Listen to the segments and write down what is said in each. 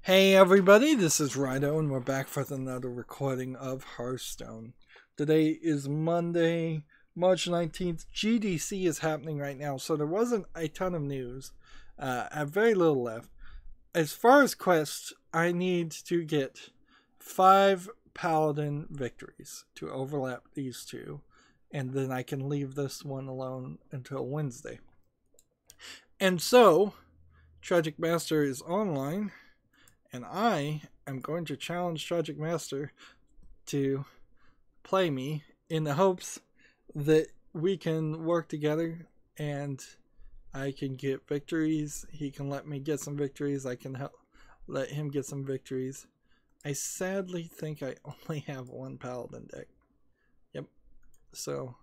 Hey everybody, this is Rydo and we're back for another recording of Hearthstone. Today is Monday, March 19th. GDC is happening right now, so there wasn't a ton of news. I have very little left. As far as quests, I need to get 5 Paladin victories to overlap these two, and then I can leave this one alone until Wednesday. And so, Tragic Master is online. And I am going to challenge Tragic Master to play me in the hopes that we can work together and I can get victories. He can let me get some victories. I can let him get some victories. I sadly think I only have one Paladin deck. Yep. So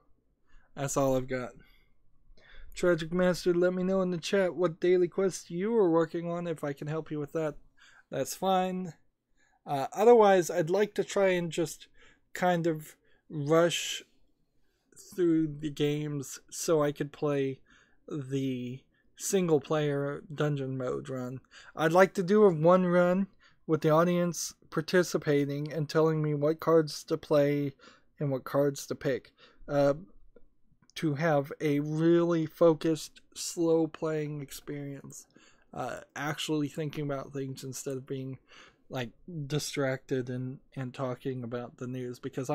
that's all I've got. Tragic Master, let me know in the chat what daily quests you are working on. If I can help you with that, that's fine. Otherwise, I'd like to try and just kind of rush through the games so I could play the single player dungeon mode run. I'd like to do a one run with the audience participating and telling me what cards to play and what cards to pick. To have a really focused, slow playing experience. Actually thinking about things instead of being like distracted and talking about the news, because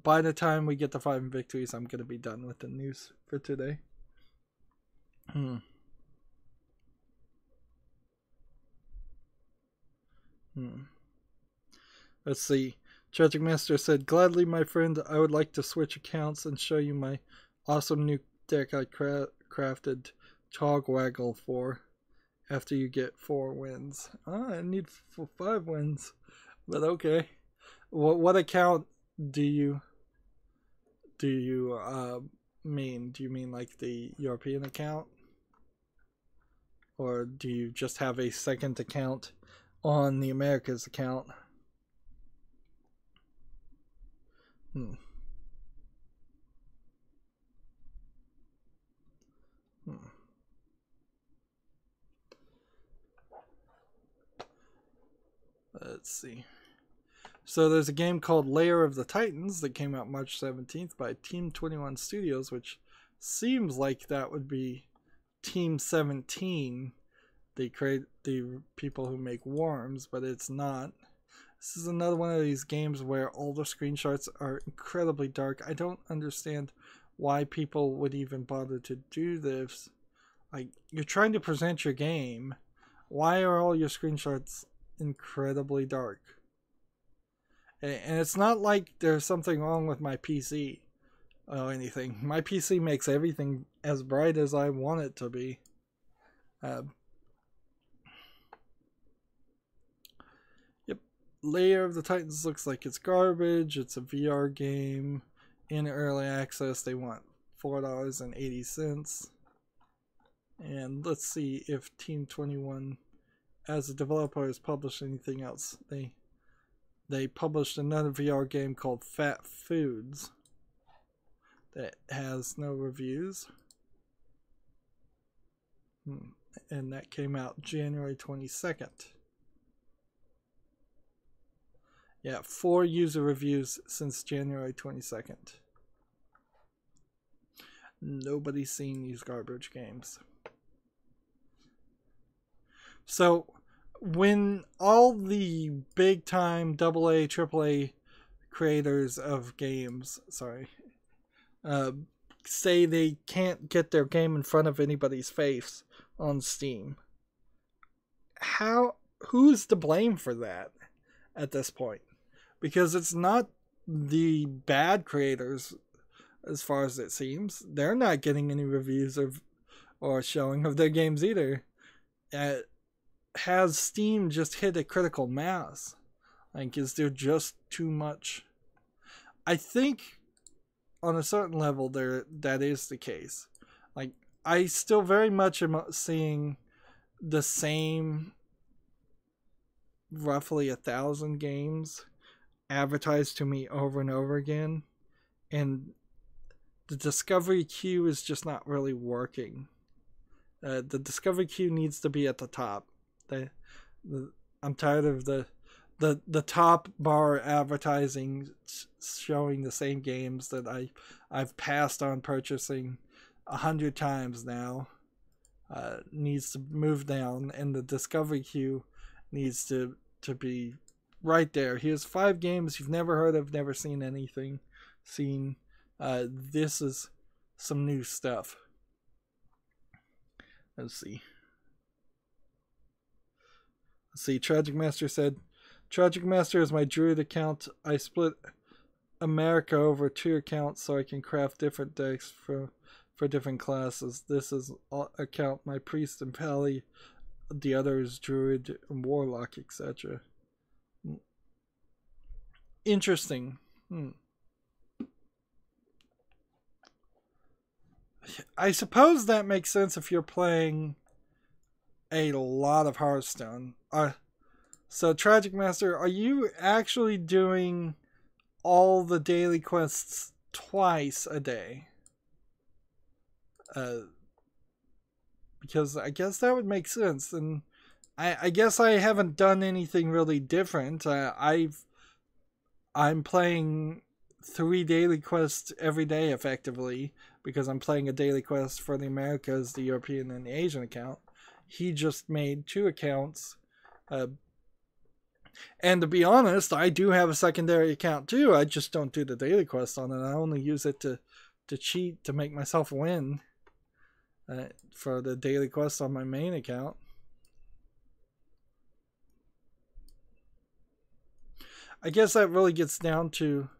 by the time we get to 5 victories, I'm going to be done with the news for today. Let's see. Tragic Master said, "Gladly, my friend, I would like to switch accounts and show you my awesome new deck I crafted Togwaggle for. After you get 4 wins." I need 5 wins, but okay. What account do you mean? Do you mean like the European account, or do you just have a second account on the Americas account? Let's see. So there's a game called Lair of the Titans that came out March 17th by Team 21 Studios, which seems like that would be Team 17. They create the people who make Worms, but it's not. This is another one of these games where all the screenshots are incredibly dark. I don't understand why people would even bother to do this. Like, you're trying to present your game. Why are all your screenshots incredibly dark? And it's not like there's something wrong with my PC or anything. My PC makes everything as bright as I want it to be. Yep, Lair of the Titans looks like it's garbage. It's a VR game in early access. They want $4.80. And let's see if Team 21 as a developer has published anything else. They published another VR game called Fat Foods that has no reviews. And that came out January 22nd. Yeah, 4 user reviews since January 22nd. Nobody's seen these garbage games. So, when all the big time AA, AAA creators of games, say they can't get their game in front of anybody's face on Steam, who's to blame for that at this point? Because it's not the bad creators, as far as it seems. They're not getting any reviews or showing of their games either. Has Steam just hit a critical mass? Like, is there just too much? I think on a certain level that is the case. Like, I still very much am seeing the same roughly 1,000 games advertised to me over and over again, and the discovery queue is just not really working. The discovery queue needs to be at the top. I'm tired of the top bar advertising showing the same games that I've passed on purchasing 100 times now. Needs to move down, and the discovery queue needs to be right there. Here's 5 games you've never heard of, never seen anything. This is some new stuff. Let's see. Tragic Master said, Tragic Master is my Druid account. I split America over 2 accounts so I can craft different decks for different classes. This is account my Priest and Pally. The other is Druid and Warlock, etc. Interesting. I suppose that makes sense if you're playing a lot of Hearthstone. So Tragic Master, are you actually doing all the daily quests twice a day? Because I guess that would make sense, and I guess I haven't done anything really different. I'm playing 3 daily quests every day effectively, because I'm playing a daily quest for the Americas, the European, and the Asian account. He just made 2 accounts. And to be honest, I do have a secondary account too. I just don't do the daily quest on it. I only use it to cheat, to make myself win for the daily quest on my main account. I guess that really gets down to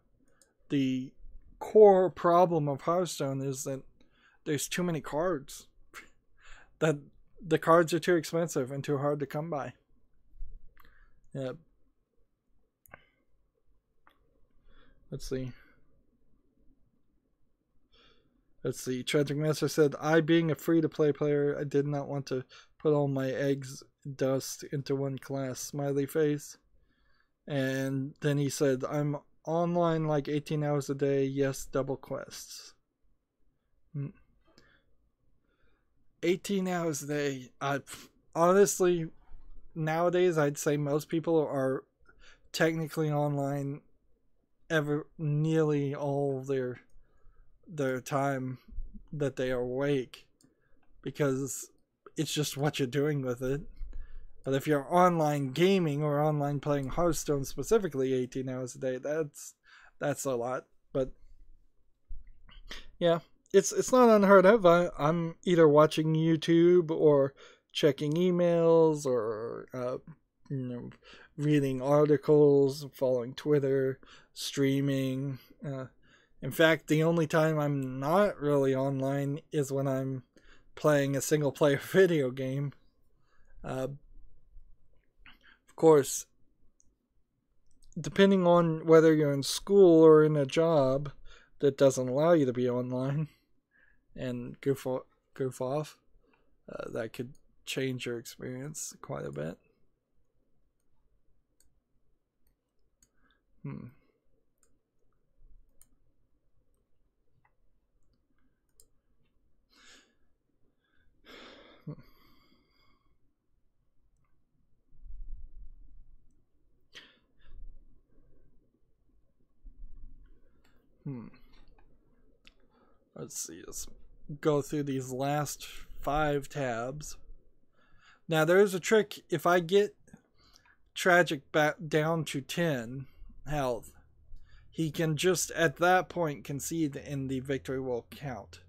the core problem of Hearthstone, is that there's too many cards. That the cards are too expensive and too hard to come by. Yeah. Let's see. Tragic Master said, I, being a free-to-play player, I did not want to put all my eggs dust into one class. Smiley face. And then he said, I'm online like 18 hours a day. Yes, double quests. 18 hours a day. Honestly, nowadays, I'd say most people are technically online nearly all their time that they are awake, because it's just what you're doing with it. But if you're online gaming or online playing Hearthstone specifically 18 hours a day, that's a lot. But yeah, it's not unheard of. I'm either watching YouTube or checking emails or reading articles, following Twitter, streaming. In fact, the only time I'm not really online is when I'm playing a single player video game. Of course, depending on whether you're in school or in a job that doesn't allow you to be online and goof off, that could change your experience quite a bit. Let's see, let's go through these last 5 tabs. Now there's a trick. If I get Tragic back down to 10 health, he can just at that point concede and the victory will count.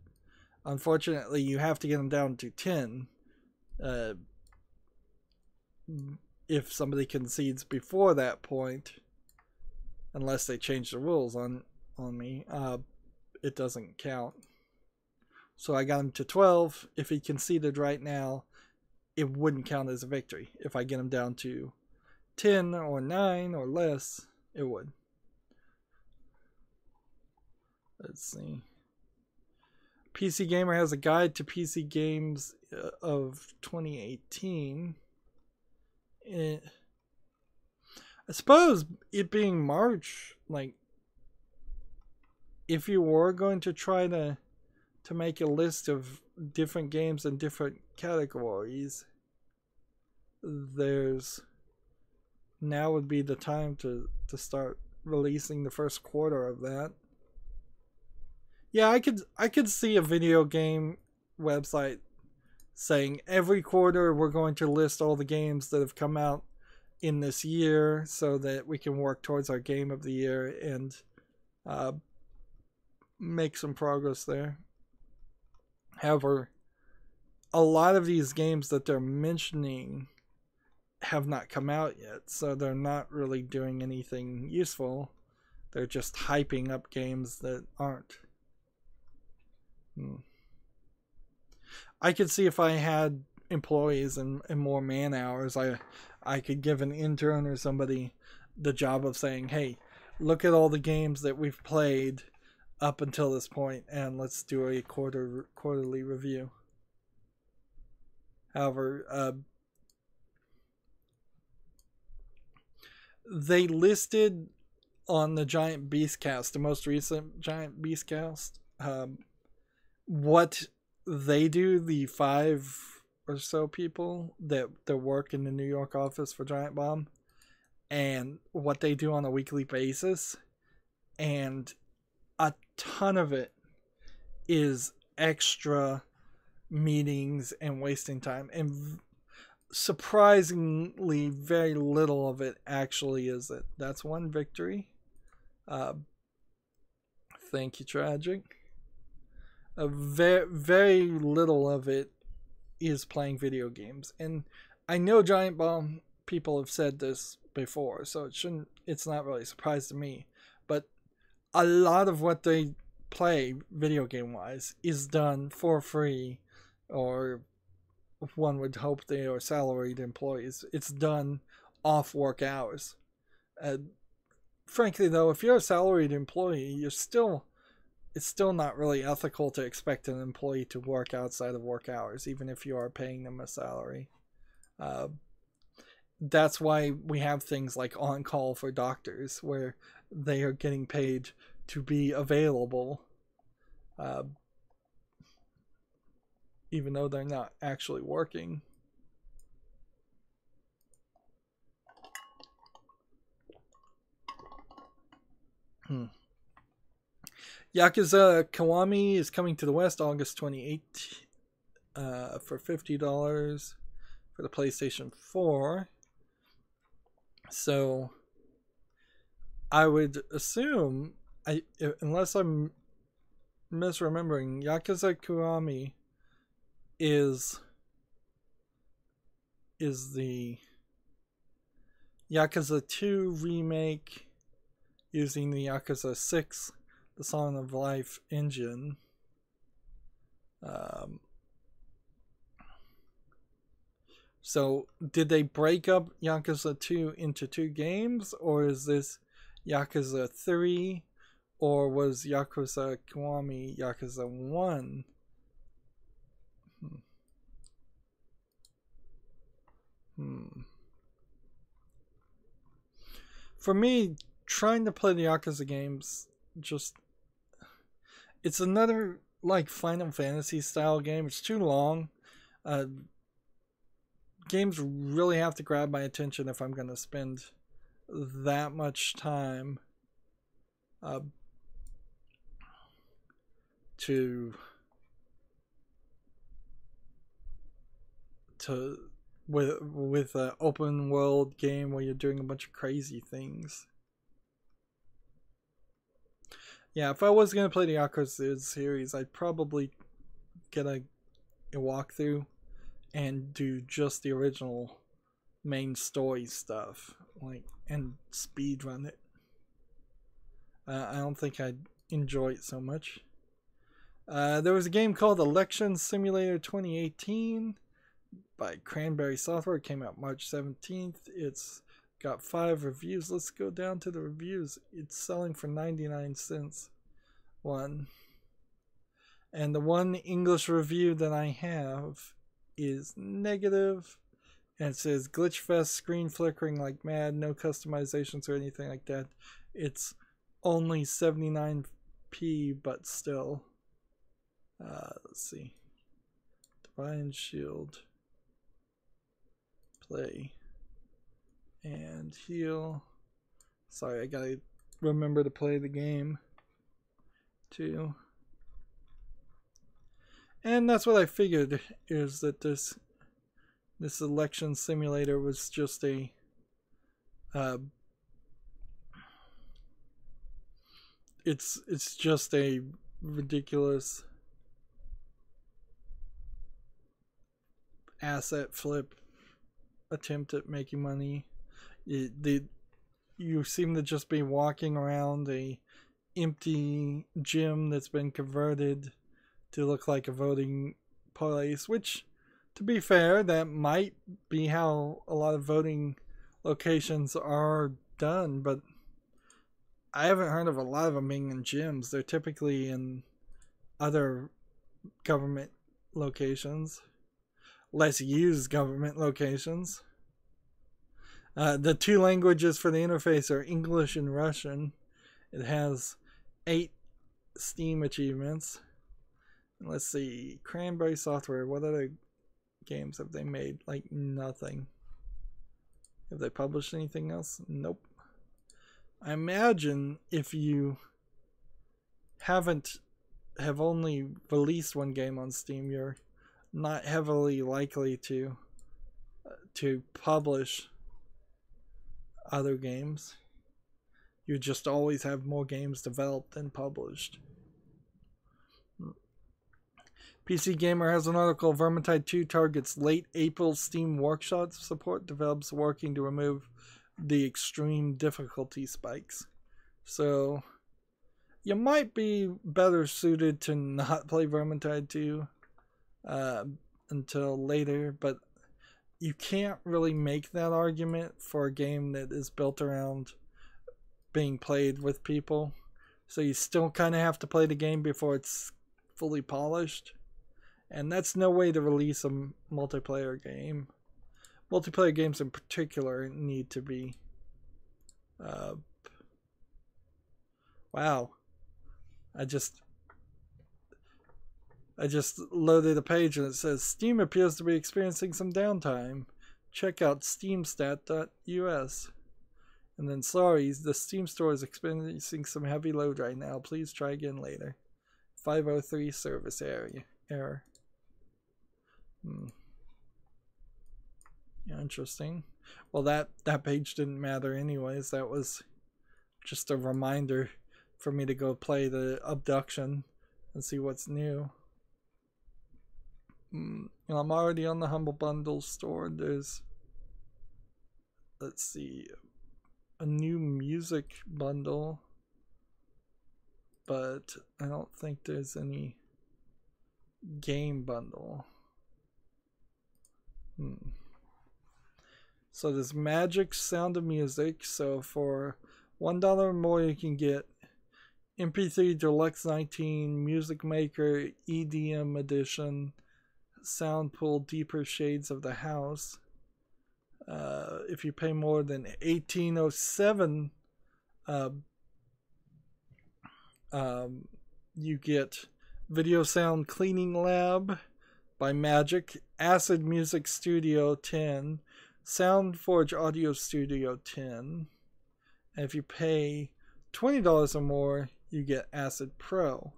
Unfortunately, you have to get him down to 10 if somebody concedes before that point, unless they change the rules on me, it doesn't count. So I got him to 12. If he conceded right now, it wouldn't count as a victory. If I get him down to 10 or 9 or less, it would. Let's see. PC Gamer has a guide to PC games of 2018. I suppose it being March, like, if you were going to try to make a list of different games in different categories, there's now would be the time to start releasing the first quarter of that. Yeah, I could see a video game website saying every quarter we're going to list all the games that have come out in this year so that we can work towards our game of the year and make some progress there. However, a lot of these games that they're mentioning have not come out yet, so they're not really doing anything useful. They're just hyping up games that aren't. I could see if I had employees and more man hours, I could give an intern or somebody the job of saying, hey, look at all the games that we've played up until this point and let's do a quarterly review. However, they listed on the Giant Beastcast, the most recent Giant Beastcast, what they do, the 5 or so people that work in the New York office for Giant Bomb, and what they do on a weekly basis, and a ton of it is extra meetings and wasting time, and surprisingly very little of it actually is it. That's one victory. Thank you, Tragic. Very little of it is playing video games, and I know Giant Bomb people have said this before, so it's not really a surprise to me, but a lot of what they play video game wise is done for free, or one would hope they are salaried employees. It's done off work hours. Frankly though, if you're a salaried employee, it's still not really ethical to expect an employee to work outside of work hours, even if you are paying them a salary. That's why we have things like on call for doctors, where they are getting paid to be available, even though they're not actually working. Yakuza Kiwami is coming to the West August 28th for $50 for the PlayStation 4. So I would assume, unless I'm misremembering, Yakuza Kiwami is the Yakuza 2 remake using the Yakuza 6, the Song of Life engine. So did they break up Yakuza 2 into 2 games, or is this Yakuza 3, or was Yakuza Kiwami Yakuza 1? For me, trying to play the Yakuza games, it's another like Final Fantasy style game. It's too long. Games really have to grab my attention if I'm going to spend that much time with an open world game where you're doing a bunch of crazy things. Yeah, if I was going to play the Yakuza series, I'd probably get a walkthrough and do just the original main story stuff, and speedrun it. I don't think I'd enjoy it so much. There was a game called Election Simulator 2018 by Cranberry Software. It came out March 17th. It's got 5 reviews. Let's go down to the reviews. It's selling for 99 cents. And the one English review that I have is negative, and it says glitch fest, screen flickering like mad, no customizations or anything like that. It's only 79p, but still. Let's see. Divine Shield. Play. and heal. Sorry, I gotta remember to play the game too. And that's what I figured, is that this election simulator was just a it's just a ridiculous asset flip attempt at making money. You seem to just be walking around a empty gym that's been converted to look like a voting place, which, to be fair, that might be how a lot of voting locations are done, but I haven't heard of a lot of them being in gyms. They're typically in other government locations, less used government locations. The two languages for the interface are English and Russian. It has 8 Steam achievements. And let's see, Cranberry Software, what other games have they made? Like, nothing. Have they published anything else? Nope. I imagine if you have only released one game on Steam, you're not heavily likely to publish other games. You just always have more games developed than published. PC Gamer has an article, Vermintide 2 targets late April Steam Workshop support, develops working to remove the extreme difficulty spikes. So you might be better suited to not play Vermintide 2 until later, but you can't really make that argument for a game that is built around being played with people. So you still kind of have to play the game before it's fully polished. And that's no way to release a multiplayer game. Multiplayer games in particular need to be... wow. I just loaded a page and it says Steam appears to be experiencing some downtime. Check out steamstat.us. And then, sorry, the Steam store is experiencing some heavy load right now. Please try again later. 503 service error. Yeah, interesting. Well, that page didn't matter anyways. That was just a reminder for me to go play the Abduction and see what's new. I'm already on the Humble Bundle store. There's, let's see, a new music bundle, but I don't think there's any game bundle. So there's Magic Sound of Music. So for $1 or more, you can get MP3 Deluxe 19, Music Maker EDM Edition, Sound Pool Deeper Shades of the House. If you pay more than $18.07, you get Video Sound Cleaning Lab by Magic, Acid Music Studio 10, SoundForge Audio Studio 10. And if you pay $20 or more, you get Acid Pro.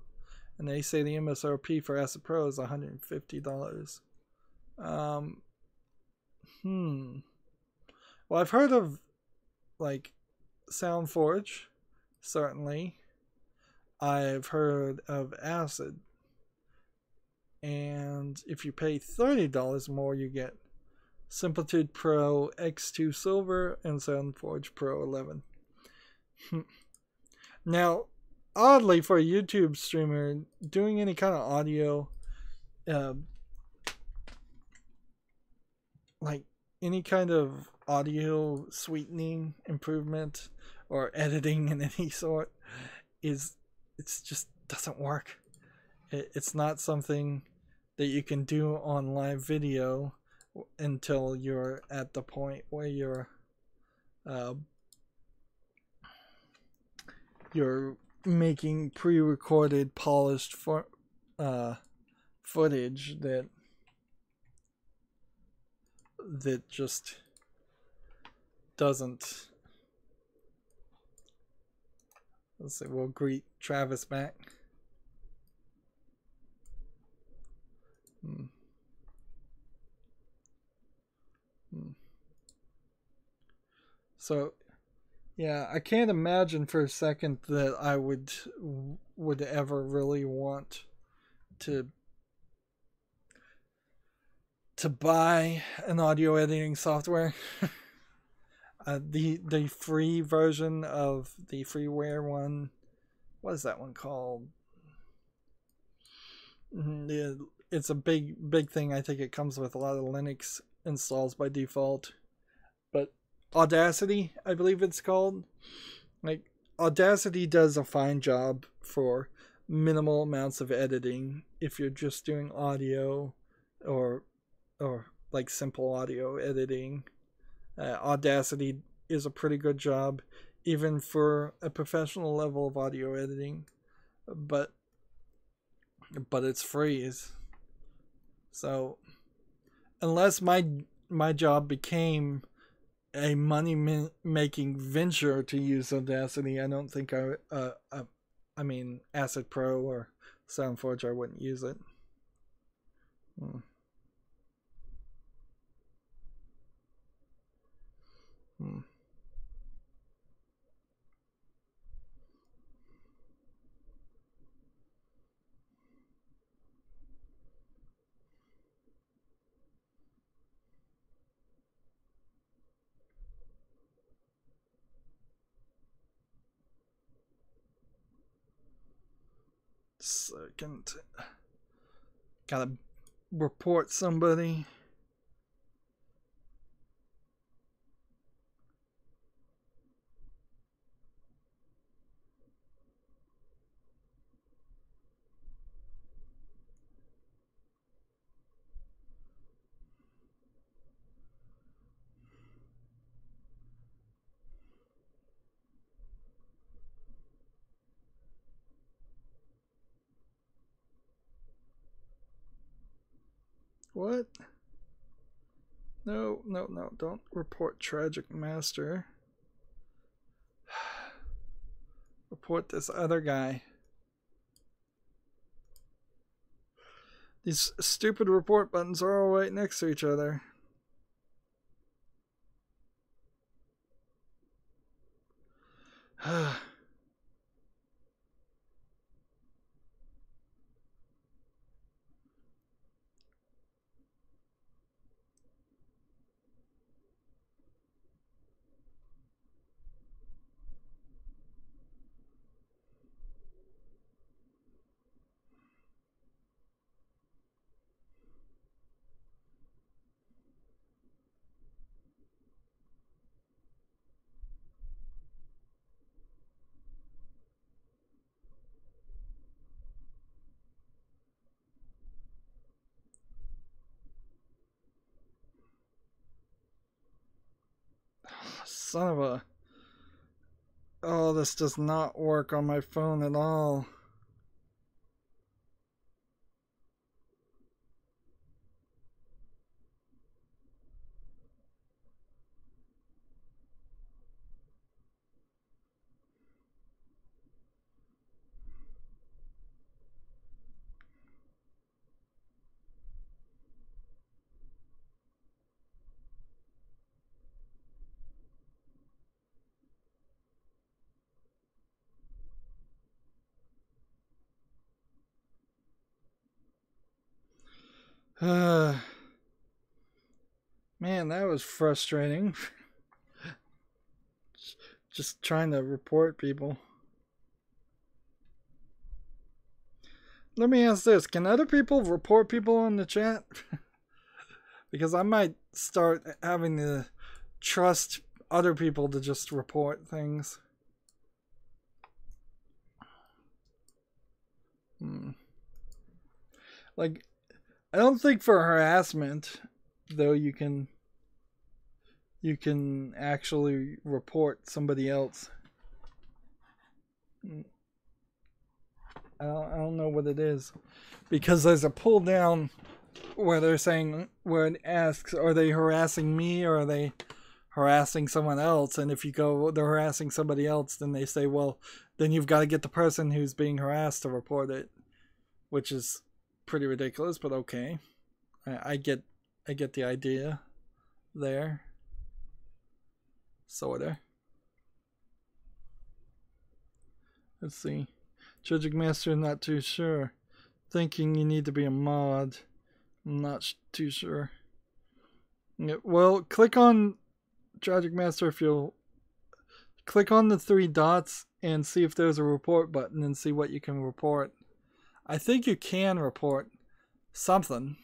And they say the MSRP for Acid Pro is $150. Well, I've heard of, like, SoundForge, certainly. I've heard of Acid. And if you pay $30 more, you get Simplitude Pro X2 Silver and SoundForge Pro 11. Now, oddly, for a YouTube streamer, doing any kind of audio, like any kind of audio sweetening improvement or editing in any sort, it's just doesn't work. It's not something that you can do on live video until you're at the point where you're making pre-recorded polished footage that just doesn't. Let's see, we'll greet Travis back. So, yeah, I can't imagine for a second that I would ever really want to buy an audio editing software. The free version of the freeware one, what is that one called? It's a big thing. I think it comes with a lot of Linux installs by default. But Audacity, I believe it's called. Like, Audacity does a fine job for minimal amounts of editing if you're just doing audio or like simple audio editing. Audacity is a pretty good job even for a professional level of audio editing, but it's free. So unless my job became a money making venture to use Audacity, I don't think I mean Acid Pro or SoundForge, I wouldn't use it. Second, gotta report somebody. What? No, don't report Tragic Master. Report this other guy. These stupid report buttons are all right next to each other. Son of a... Oh, this does not work on my phone at all. Man, that was frustrating. Just trying to report people. Let me ask this. Can other people report people in the chat? Because I might start having to trust other people to just report things. Like, I don't think for harassment, though, you can actually report somebody else. I don't know what it is, because there's a pull down where they're saying, where it asks, are they harassing me or are they harassing someone else, and if you go they're harassing somebody else, then they say, well, then you've got to get the person who's being harassed to report it, which is pretty ridiculous, but okay. I get the idea there. Sorta. Let's see. Tragic Master, not too sure. Thinking you need to be a mod. I'm not too sure. Yeah, well, click on Tragic Master if you'll click on the 3 dots and see if there's a report button and see what you can report. I think you can report something.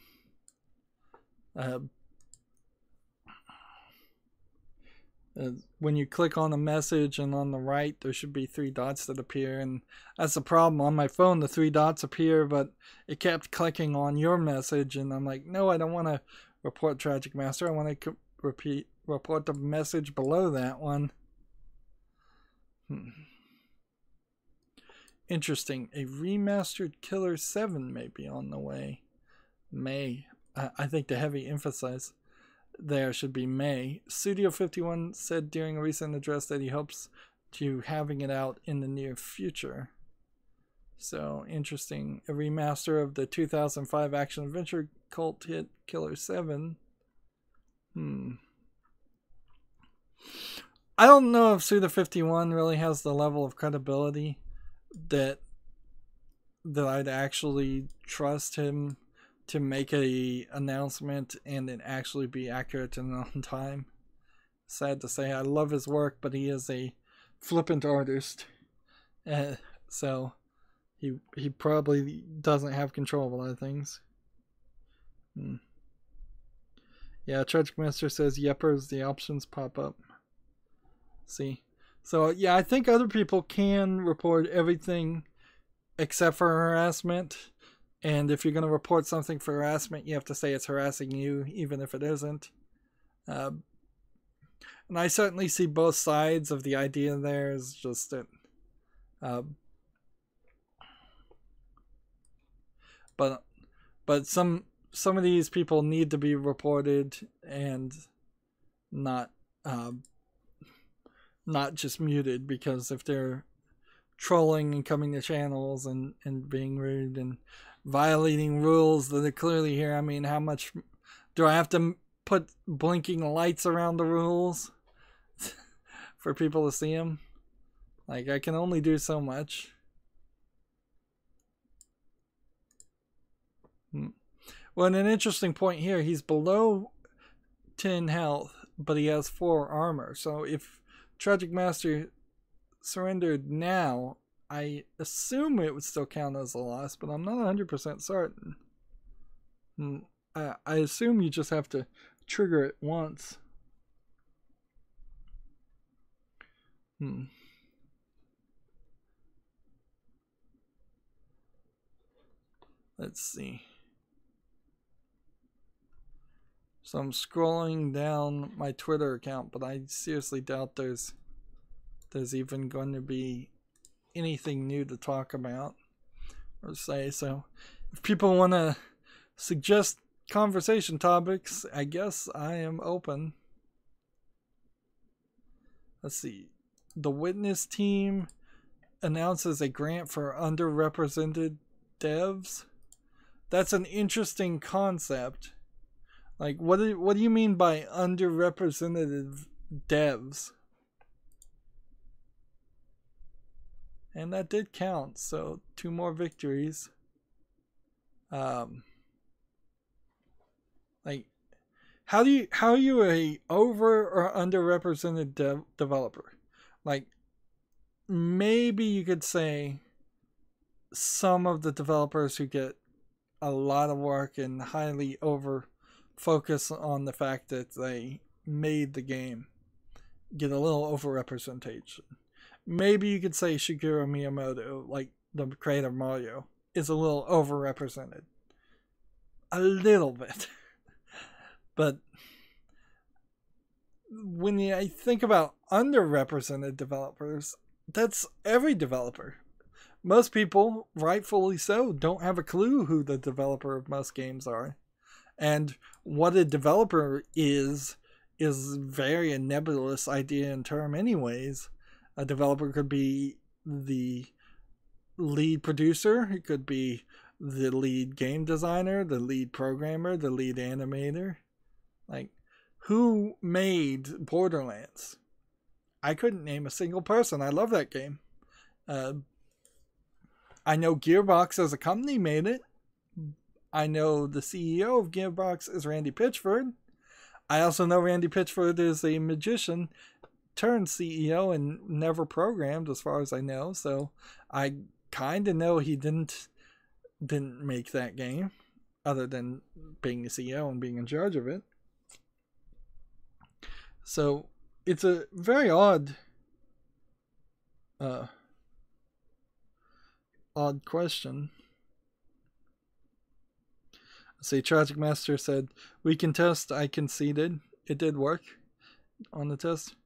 When you click on a message and on the right there should be 3 dots that appear, and that's the problem. On my phone the 3 dots appear, but it kept clicking on your message, and I'm like, no, I don't want to report Tragic Master. I want to report the message below that one. Interesting. A remastered Killer 7 may be on the way. I think the heavy emphasis there should be May. Studio 51 said during a recent address that he hopes to having it out in the near future. So interesting. A remaster of the 2005 action adventure cult hit Killer 7. I don't know if Suda 51 really has the level of credibility that I'd actually trust him to make a announcement and it actually be accurate and on time. Sad to say, I love his work, but he is a flippant artist, so he probably doesn't have control of a lot of things. Yeah, Tragic Master says Yeppers, the options pop up. See, so yeah, I think other people can report everything except for harassment. And if you're going to report something for harassment, you have to say it's harassing you, even if it isn't. And I certainly see both sides of the idea there. Is just that, but some of these people need to be reported and not just muted, because if they're trolling and coming to channels and being rude and violating rules that are clearly here. I mean, how much do I have to put blinking lights around the rules for people to see them? Like, I can only do so much. Well, and an interesting point here, he's below 10 health, but he has 4 armor. So if Tragic Master surrendered now, I assume it would still count as a loss, but I'm not 100% certain. I assume you just have to trigger it once. Let's see. So I'm scrolling down my Twitter account, but I seriously doubt there's even going to be anything new to talk about or say. So if people want to suggest conversation topics, I guess I am open. Let's see. The Witness team announces a grant for underrepresented devs. That's an interesting concept. Like, what do you mean by underrepresented devs? And that did count, so 2 more victories. Like, how are you a over or underrepresented developer? Like, maybe you could say some of the developers who get a lot of work and highly over focus on the fact that they made the game get a little overrepresentation. Maybe you could say Shigeru Miyamoto, like the creator of Mario, is a little overrepresented. A little bit. But when I think about underrepresented developers, that's every developer. Most people, rightfully so, don't have a clue who the developer of most games are. And what a developer is is very a nebulous idea and term anyways. A developer could be the lead producer, it could be the lead game designer, the lead programmer, the lead animator. Like, who made Borderlands? I couldn't name a single person. I love that game. I know Gearbox as a company made it. I know the CEO of Gearbox is Randy Pitchford. I also know Randy Pitchford is a magician turned CEO and never programmed, as far as I know. So I kind of know he didn't make that game, other than being the CEO and being in charge of it. So it's a very odd question. See, Tragic Master said, "We can test." I conceded. It did work on the test.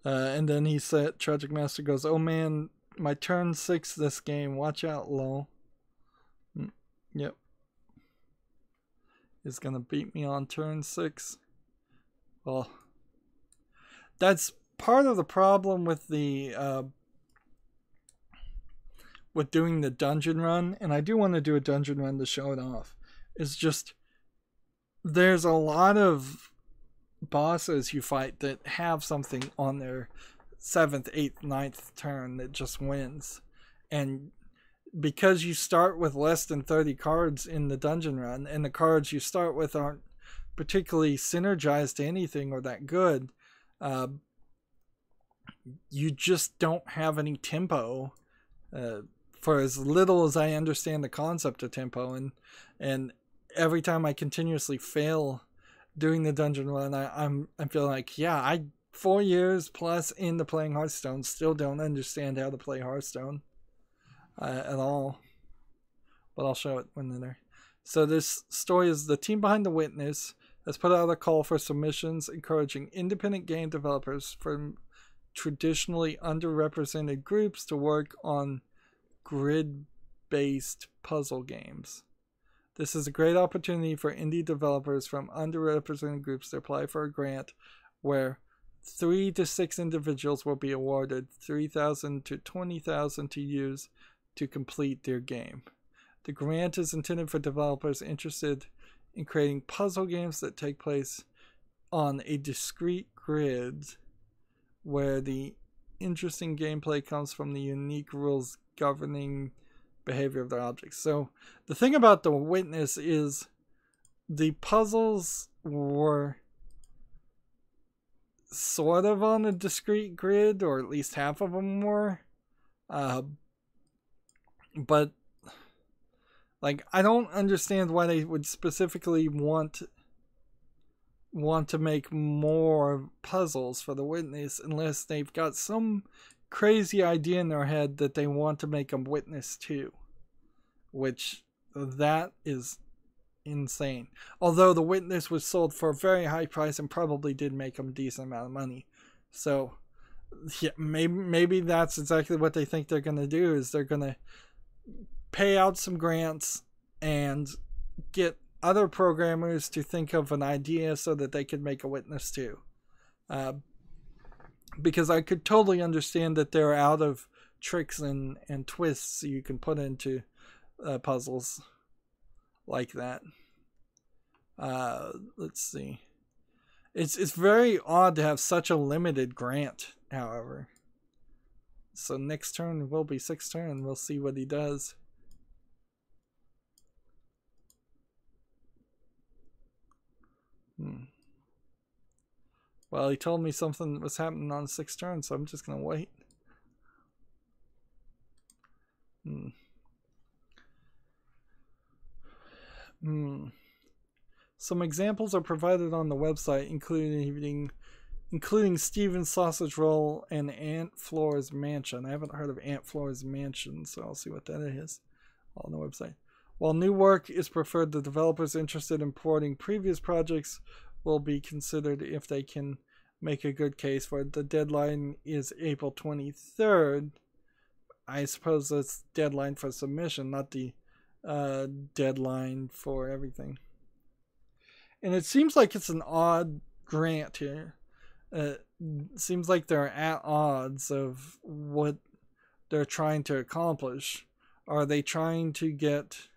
And then he said, Tragic Master goes, "Oh man, my turn 6 this game. Watch out, lol." Yep. Is gonna beat me on turn 6. Well, that's part of the problem with the with doing the dungeon run, and I do want to do a dungeon run to show it off. It's just there's a lot of bosses you fight that have something on their 7th, 8th, 9th turn that just wins, and because you start with less than 30 cards in the dungeon run, and the cards you start with aren't particularly synergized to anything or that good, you just don't have any tempo, for as little as I understand the concept of tempo, and every time I continuously fail doing the dungeon run, I'm feeling like, yeah, I 4 years plus into playing Hearthstone, still don't understand how to play Hearthstone at all. But I'll show it when they're there. So this story is the team behind The Witness has put out a call for submissions encouraging independent game developers from traditionally underrepresented groups to work on grid-based puzzle games. This is a great opportunity for indie developers from underrepresented groups to apply for a grant where 3 to 6 individuals will be awarded $3,000 to $20,000 to use to complete their game. The grant is intended for developers interested in creating puzzle games that take place on a discrete grid where the interesting gameplay comes from the unique rules governing behavior of the objects. So the thing about The Witness is the puzzles were sort of on a discrete grid, or at least half of them were, but like, I don't understand why they would specifically want to make more puzzles for The Witness unless they've got some crazy idea in their head that they want to make a Witness 2, which that is insane. Although The Witness was sold for a very high price and probably did make them a decent amount of money. So yeah, maybe that's exactly what they think they're going to do, is they're going to pay out some grants and get other programmers to think of an idea so that they could make a Witness 2. Because I could totally understand that they're out of tricks and twists you can put into puzzles like that. Let's see. It's very odd to have such a limited grant, however. So next turn will be 6th turn. We'll see what he does. Well, he told me something was happening on 6th turn, so I'm just going to wait. Some examples are provided on the website, including Steven's Sausage Roll and Aunt Flora's Mansion. I haven't heard of Aunt Flora's Mansion, so I'll see what that is on the website. While new work is preferred, the developers interested in porting previous projects will be considered if they can make a good case for it. The deadline is April 23rd. I suppose that's deadline for submission, not the deadline for everything. And it seems like it's an odd grant here. It seems like they're at odds of what they're trying to accomplish. Are they trying to get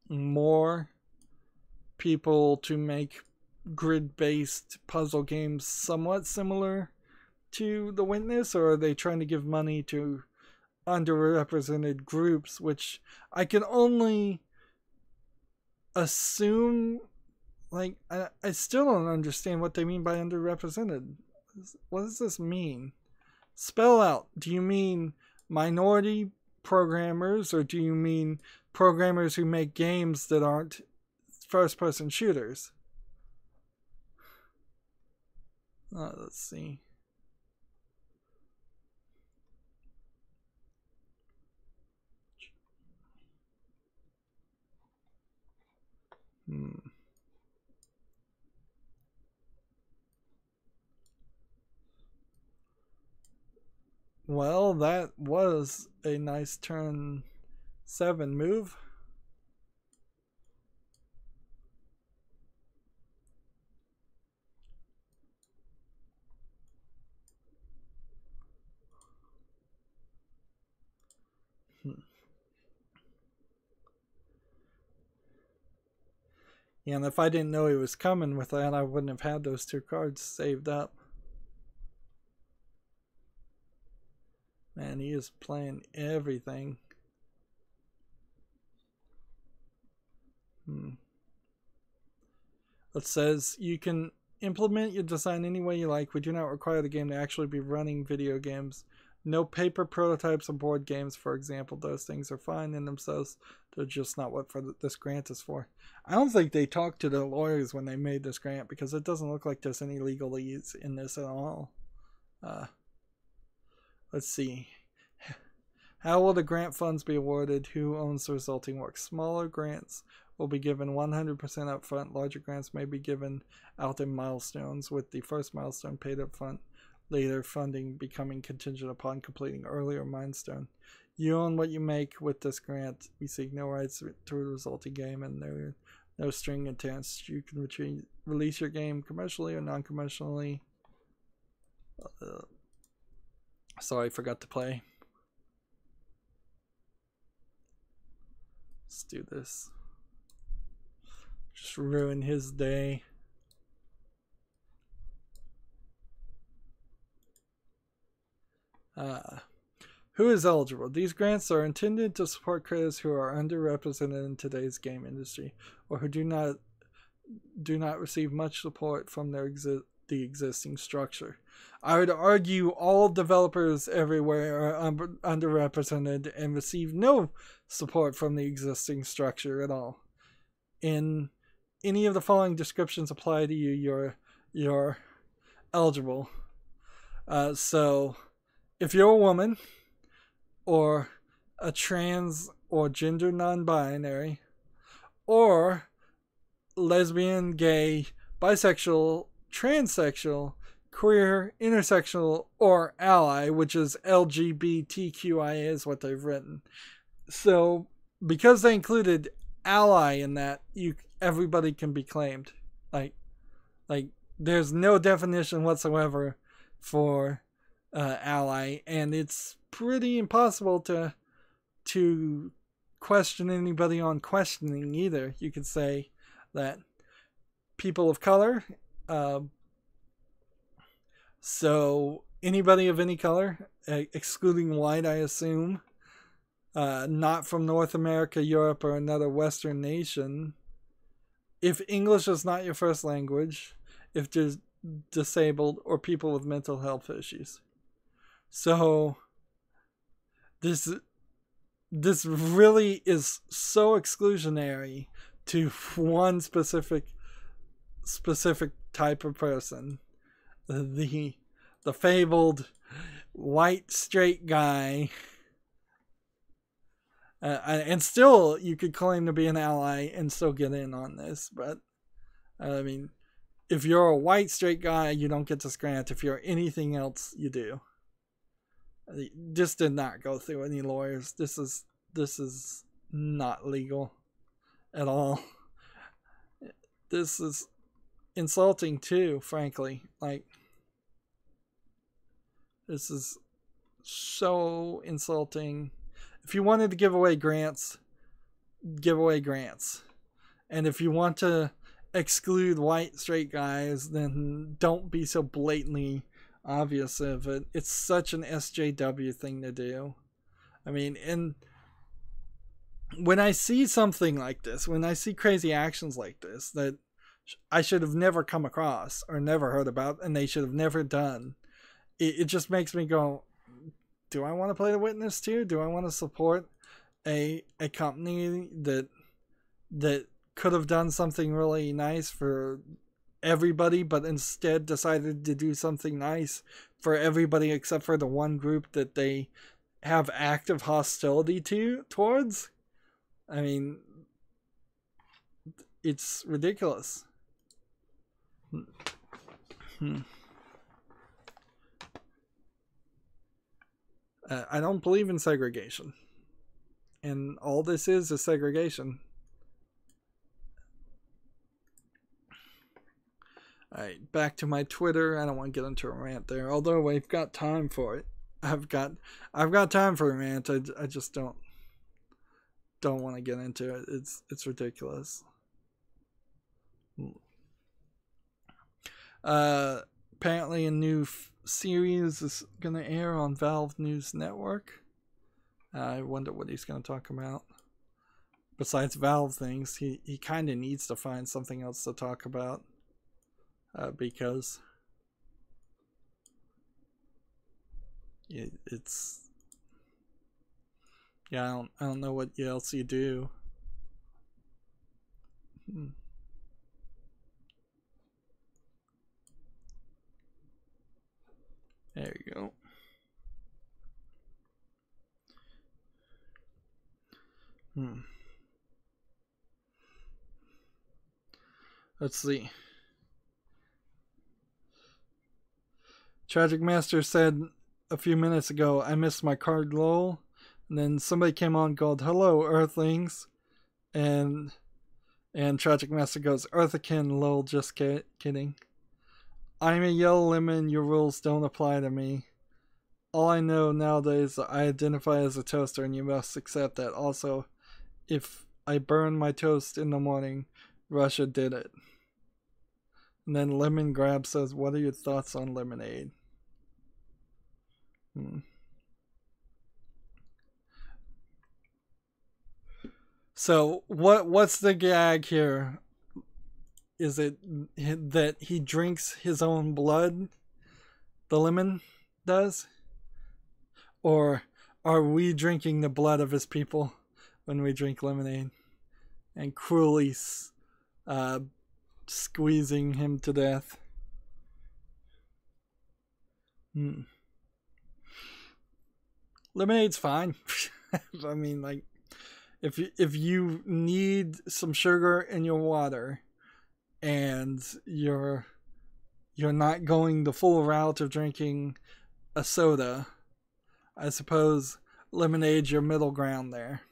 more people to make grid-based puzzle games somewhat similar to The Witness, or are they trying to give money to underrepresented groups, which I can only assume, like, I still don't understand what they mean by underrepresented. What does this mean? Spell out. Do you mean minority programmers, or do you mean programmers who make games that aren't first-person shooters? Let's see. Well, that was a nice turn 7 move. Yeah, and if I didn't know he was coming with that, I wouldn't have had those 2 cards saved up. Man, he is playing everything. It says you can implement your design any way you like. We do not require the game to actually be running video games. No paper prototypes or board games, for example. Those things are fine in themselves. They're just not what this grant is for. I don't think they talked to the lawyers when they made this grant, because it doesn't look like there's any legalese in this at all. Let's see. How will the grant funds be awarded? Who owns the resulting work? Smaller grants will be given 100% upfront. Larger grants may be given out in milestones, with the first milestone paid upfront, later funding becoming contingent upon completing earlier milestone. You own what you make with this grant. We seek no rights to the resulting game, and there are no string attached. You can release your game commercially or non-commercially. Sorry, forgot to play. Let's do this. Just ruin his day. Who is eligible? These grants are intended to support creators who are underrepresented in today's game industry, or who do not receive much support from the existing structure. I would argue all developers everywhere are underrepresented and receive no support from the existing structure at all. In any of the following descriptions apply to you, you're eligible. So if you're a woman, or a trans or gender non-binary, or lesbian, gay, bisexual, transsexual, queer, intersexual, or ally, which is LGBTQIA is what they've written. So because they included ally in that, everybody can be claimed. Like there's no definition whatsoever for ally, and it's pretty impossible to question anybody on questioning either. You could say that people of color, so anybody of any color, excluding white, I assume, not from North America, Europe, or another Western nation. If English is not your first language, if there's disabled, or people with mental health issues. So this really is so exclusionary to one specific type of person. The fabled white straight guy. And still you could claim to be an ally and still get in on this, but I mean, if you're a white straight guy, you don't get this grant. If you're anything else, you do. This did not go through any lawyers. This is not legal at all. This is insulting too, frankly. Like, this is so insulting. If you wanted to give away grants, give away grants. And if you want to exclude white straight guys, then don't be so blatantly obvious of it. It's such an SJW thing to do. I mean, and when I see something like this, when I see crazy actions like this that I should have never come across or never heard about, and they should have never done, it just makes me go, do I want to play the witness too? Do I want to support a company that could have done something really nice for everybody, but instead decided to do something nice for everybody except for the one group that they have active hostility towards? I mean, it's ridiculous. I don't believe in segregation. And all this is segregation. Alright, back to my Twitter. I don't want to get into a rant there, although we've got time for it. I've got time for a rant. I just don't want to get into it. It's ridiculous. Apparently a new series is going to air on Valve News Network. I wonder what he's going to talk about. Besides Valve things, he kind of needs to find something else to talk about. Because it's... Yeah, I don't know what else you do. There you go. Let's see. Tragic Master said a few minutes ago, I missed my card lol. And then somebody came on and called, hello, Earthlings. And Tragic Master goes, Earthican, lol, just kidding. I'm a yellow lemon, your rules don't apply to me. All I know nowadays, I identify as a toaster and you must accept that. Also, if I burn my toast in the morning, Russia did it. And then Lemon Grab says, what are your thoughts on lemonade? So what's the gag here? Is it that he drinks his own blood? The lemon does? Or are we drinking the blood of his people when we drink lemonade? And cruelly squeezing him to death. Lemonade's fine. I mean, like, if you need some sugar in your water and you're not going the full route of drinking a soda, I suppose lemonade's your middle ground there.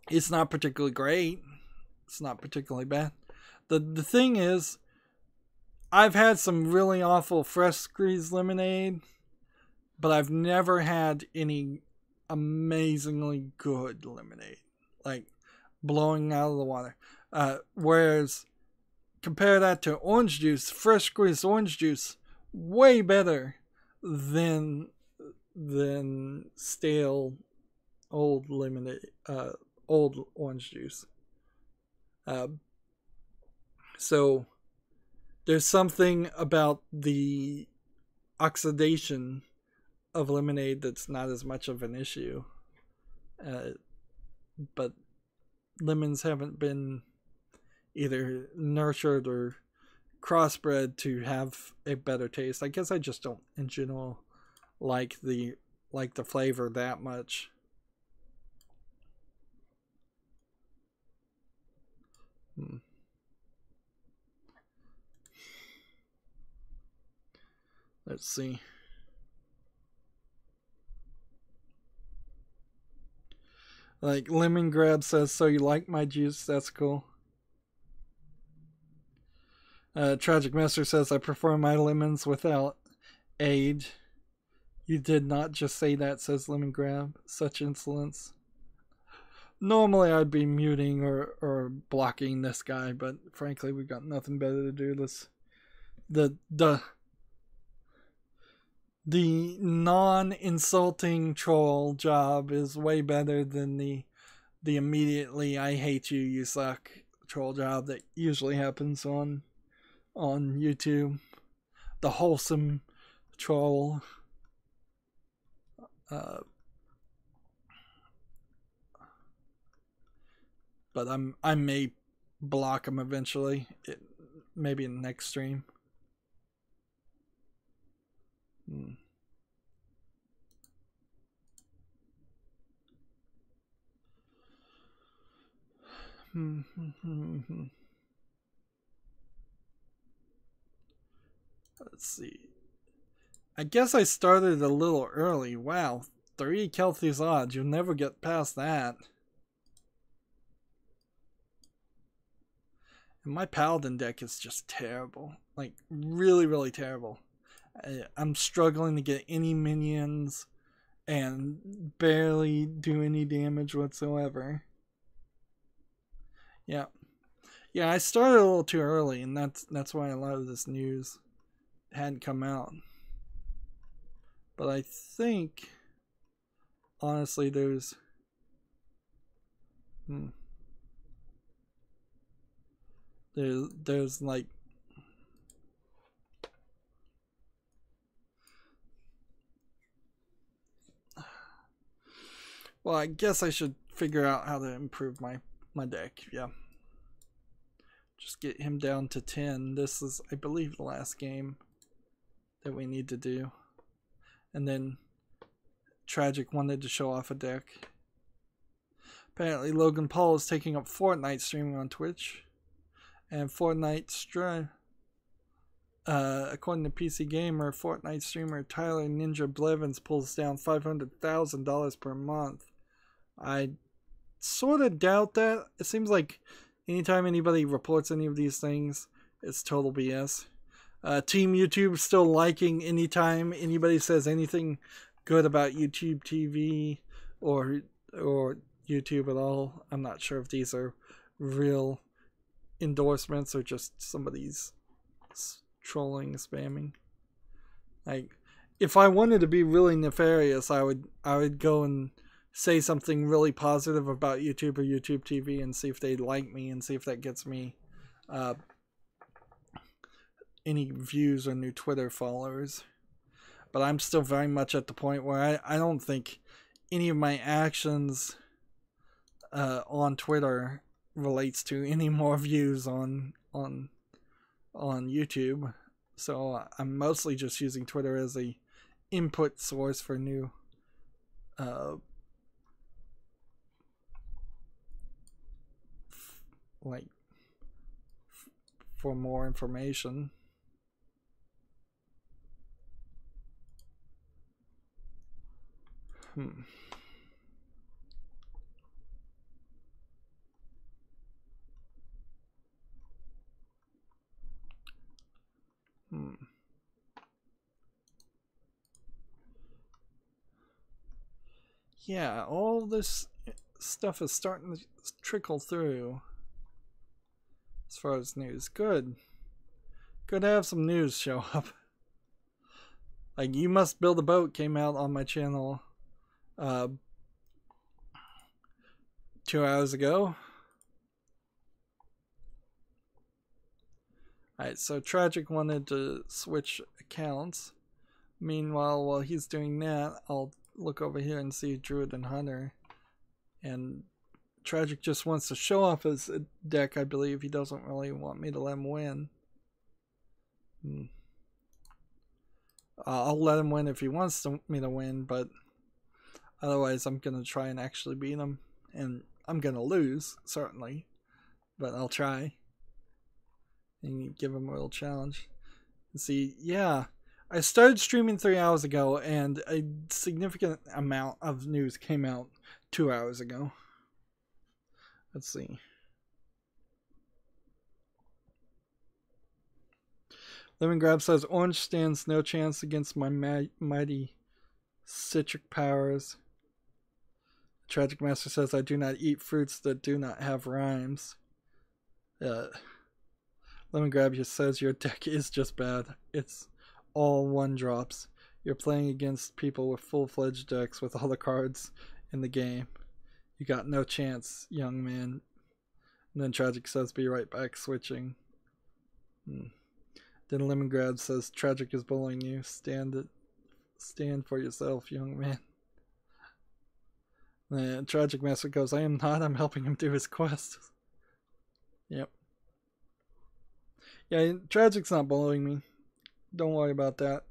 It's not particularly great. It's not particularly bad. The thing is, I've had some really awful fresh squeezed lemonade, but I've never had any amazingly good lemonade, like blowing out of the water. Whereas compare that to orange juice, fresh squeezed orange juice, way better than stale old lemonade, old orange juice. So there's something about the oxidation of lemonade that's not as much of an issue. But lemons haven't been either nurtured or crossbred to have a better taste. I guess I just don't in general like the flavor that much. Let's see. Like Lemon Grab says, so you like my juice? That's cool. Tragic Master says, I prefer my lemons without aid. You did not just say that, says Lemon Grab. Such insolence. Normally I'd be muting or blocking this guy, but frankly we got nothing better to do. The non-insulting troll job is way better than the immediately I hate you, you suck troll job that usually happens on YouTube. The wholesome troll. But I may block him eventually. Maybe in the next stream. Let's see. I guess I started a little early. Wow, 3 Kelthys odds. You'll never get past that. And my Paladin deck is just terrible. Like, really, really terrible. I'm struggling to get any minions and barely do any damage whatsoever. Yeah. Yeah, I started a little too early, and that's why a lot of this news hadn't come out. But I think, honestly, there's like well, I guess I should figure out how to improve my deck. Yeah, just get him down to 10. This is, I believe, the last game that we need to do. And then Tragic wanted to show off a deck. Apparently Logan Paul is taking up Fortnite streaming on Twitch. And Fortnite stream, according to PC Gamer, Fortnite streamer Tyler Ninja Blevins pulls down $500,000 per month. I sort of doubt that. It seems like anytime anybody reports any of these things, it's total BS. Team YouTube still liking anytime anybody says anything good about YouTube TV or YouTube at all. I'm not sure if these are real endorsements or just somebody's trolling, spamming. Like, if I wanted to be really nefarious, I would go and say something really positive about YouTube or YouTube TV and see if they like me and see if that gets me any views or new Twitter followers. But I'm still very much at the point where I don't think any of my actions on Twitter relates to any more views on YouTube. So I'm mostly just using Twitter as a input source for new for more information. Yeah, all this stuff is starting to trickle through as far as news. Good to have some news show up. Like, You Must Build a Boat came out on my channel 2 hours ago. Alright, so Tragic wanted to switch accounts. Meanwhile, while he's doing that, I'll look over here and see Druid and Hunter. And Tragic just wants to show off his deck, I believe. He doesn't really want me to let him win. I'll let him win if he wants me to win, but otherwise I'm going to try and actually beat him. And I'm going to lose, certainly. But I'll try. And give him a little challenge. And see, yeah. I started streaming 3 hours ago, and a significant amount of news came out 2 hours ago. Let's see. Lemon Grab says, Orange stands no chance against my mighty citric powers. Tragic Master says, I do not eat fruits that do not have rhymes. Lemon Grab just says, your deck is just bad. It's all 1-drops. You're playing against people with full-fledged decks with all the cards in the game. You got no chance, young man. And then Tragic says, be right back, switching. Then Lemon Grab says, Tragic is bullying you. Stand for yourself, young man. And Tragic Master goes, I am not. I'm helping him do his quest. Yep. Yeah, Tragic's not bullying me. Don't worry about that.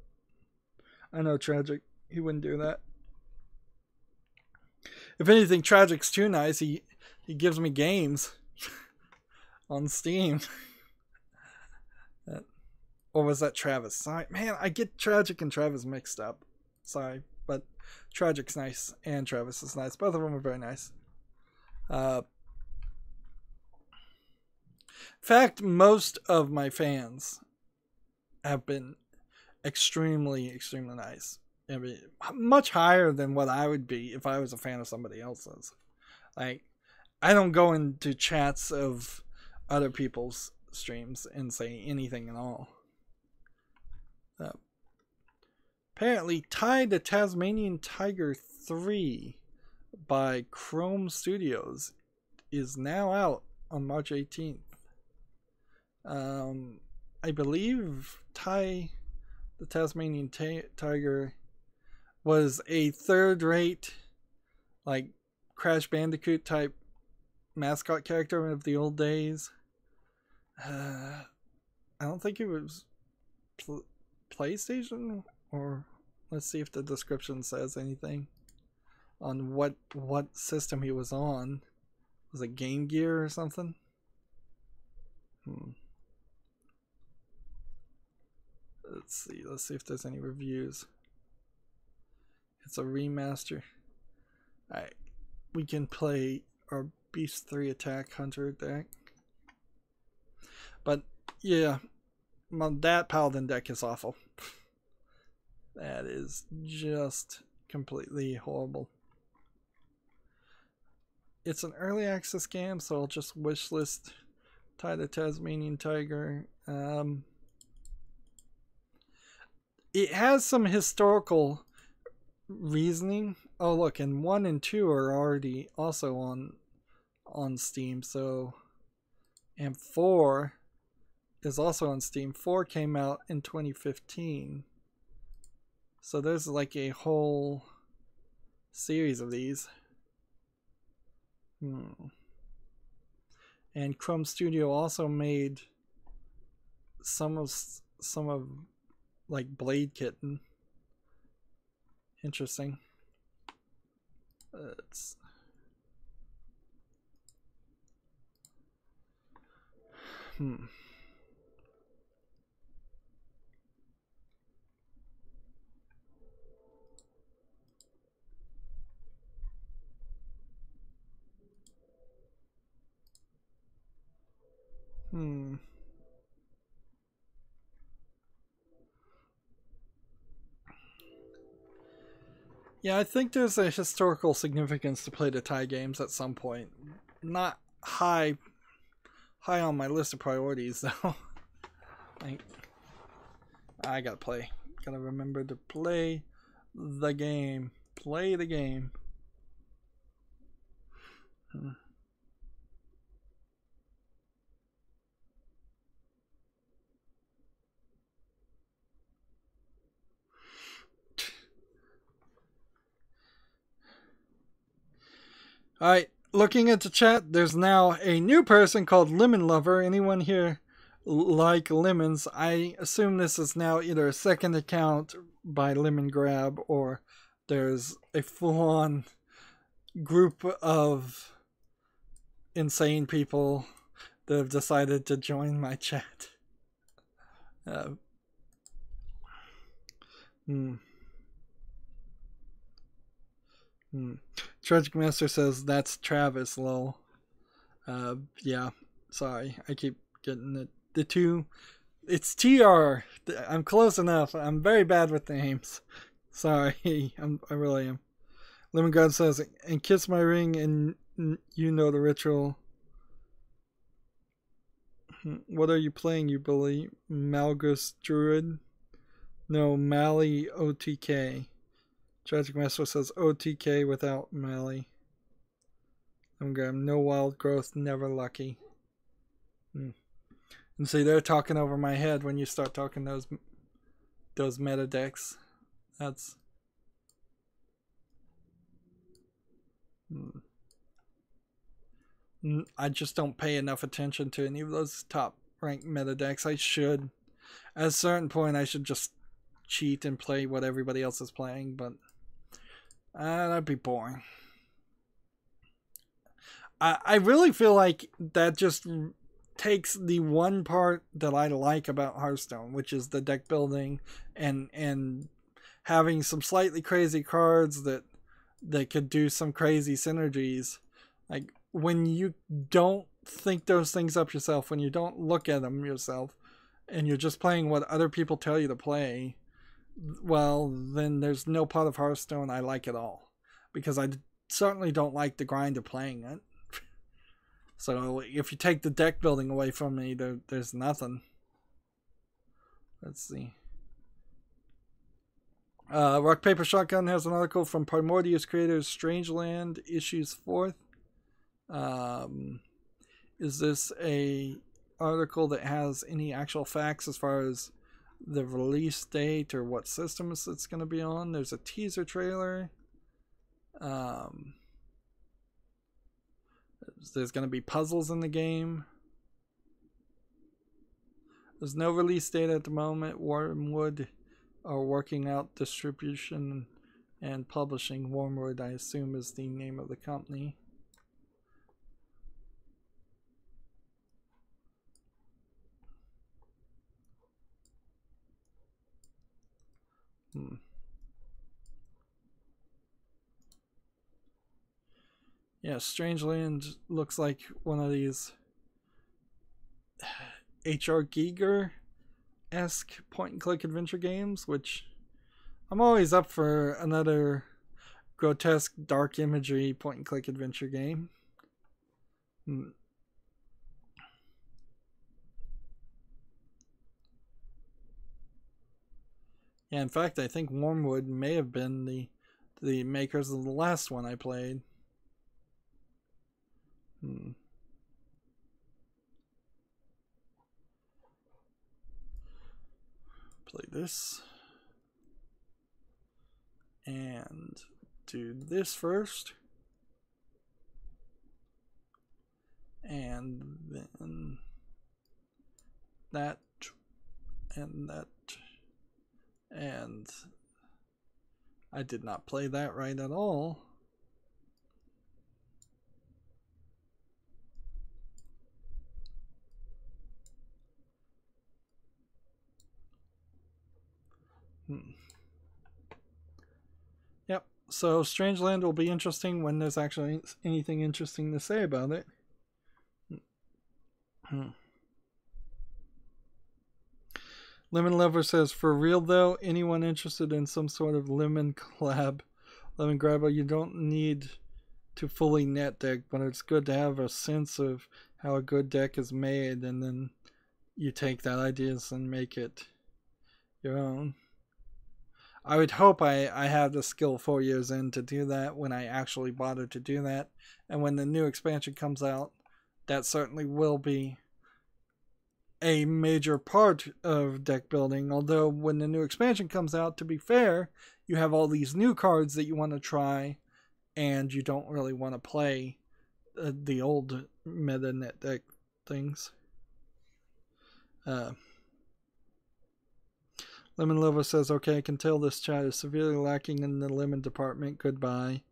I know Tragic. He wouldn't do that. If anything, Tragic's too nice. He gives me games on Steam. Or was that Travis? Sorry, man, I get Tragic and Travis mixed up. Sorry, but Tragic's nice and Travis is nice. Both of them are very nice. In fact, most of my fans have been extremely, extremely nice. I mean, much higher than what I would be if I was a fan of somebody else's. Like, I don't go into chats of other people's streams and say anything at all. Apparently, Ty the Tasmanian Tiger 3 by Chrome Studios is now out on March 18th. I believe Ty the Tasmanian Tiger was a third-rate, like, Crash Bandicoot type mascot character of the old days. I don't think it was PlayStation, or let's see if the description says anything on what system he was on. Was it Game Gear or something? Let's see if there's any reviews. It's a remaster. Alright, we can play our Beast 3 Attack Hunter deck. But yeah, that Paladin deck is awful. That is just completely horrible. It's an early access game, so I'll just wishlist Ty the Tasmanian Tiger. It has some historical reasoning. Oh look, and 1 and 2 are already also on Steam. So, and 4 is also on Steam. 4 came out in 2015. So there's like a whole series of these. And Chrome Studio also made some of like Blade Kitten. Interesting. It's Yeah, I think there's a historical significance to play the Thai games at some point. Not high on my list of priorities though. Like, I gotta play. Gotta remember to play the game. Play the game. Alright, looking at the chat, there's now a new person called Lemon Lover. Anyone here like lemons? I assume this is now either a second account by Lemon Grab, or there's a full-on group of insane people that have decided to join my chat. Tragic Master says that's Travis, lol. Yeah, sorry, I keep getting the two It's TR. I'm close enough. I'm very bad with names. Sorry, I really am. Lemon God says, and kiss my ring, and you know the ritual. What are you playing, you bully? Malgus Druid? No, Mali OTK. Tragic Master says OTK without Mali. No wild growth, never lucky. And see, they're talking over my head when you start talking those meta decks. That's... I just don't pay enough attention to any of those top ranked meta decks. I should. At a certain point, I should just cheat and play what everybody else is playing, but that'd be boring. I really feel like that just takes the one part that I like about Hearthstone, which is the deck building and having some slightly crazy cards that could do some crazy synergies. Like, when you don't think those things up yourself, when you don't look at them yourself, and you're just playing what other people tell you to play, well, then there's no part of Hearthstone I like at all. Because I certainly don't like the grind of playing it. So if you take the deck building away from me, there's nothing. Let's see. Rock Paper Shotgun has an article from Primordius creators Strangeland issues 4th. Is this a article that has any actual facts as far as the release date or what systems it's going to be on? There's a teaser trailer. There's going to be puzzles in the game. There's no release date at the moment. Wormwood are working out distribution and publishing. Wormwood, I assume, is the name of the company. Yeah, Strangeland looks like one of these H.R. Giger-esque point-and-click adventure games, which I'm always up for another grotesque dark imagery point-and-click adventure game. Yeah, in fact, I think Wormwood may have been the makers of the last one I played. Play this. And do this first. And then that. And that. And I did not play that right at all. Yep, so Strangeland will be interesting when there's actually anything interesting to say about it. Lemon Lover says, for real though, anyone interested in some sort of lemon collab, lemon grabber, you don't need to fully net deck, but it's good to have a sense of how a good deck is made, and then you take that ideas and make it your own. I would hope I have the skill 4 years in to do that when I actually bother to do that. And when the new expansion comes out, that certainly will be a major part of deck building. Although when the new expansion comes out, to be fair, you have all these new cards that you want to try, and you don't really want to play the old meta net deck things. Lemon Lover says, okay, I can tell this chat is severely lacking in the lemon department. Goodbye.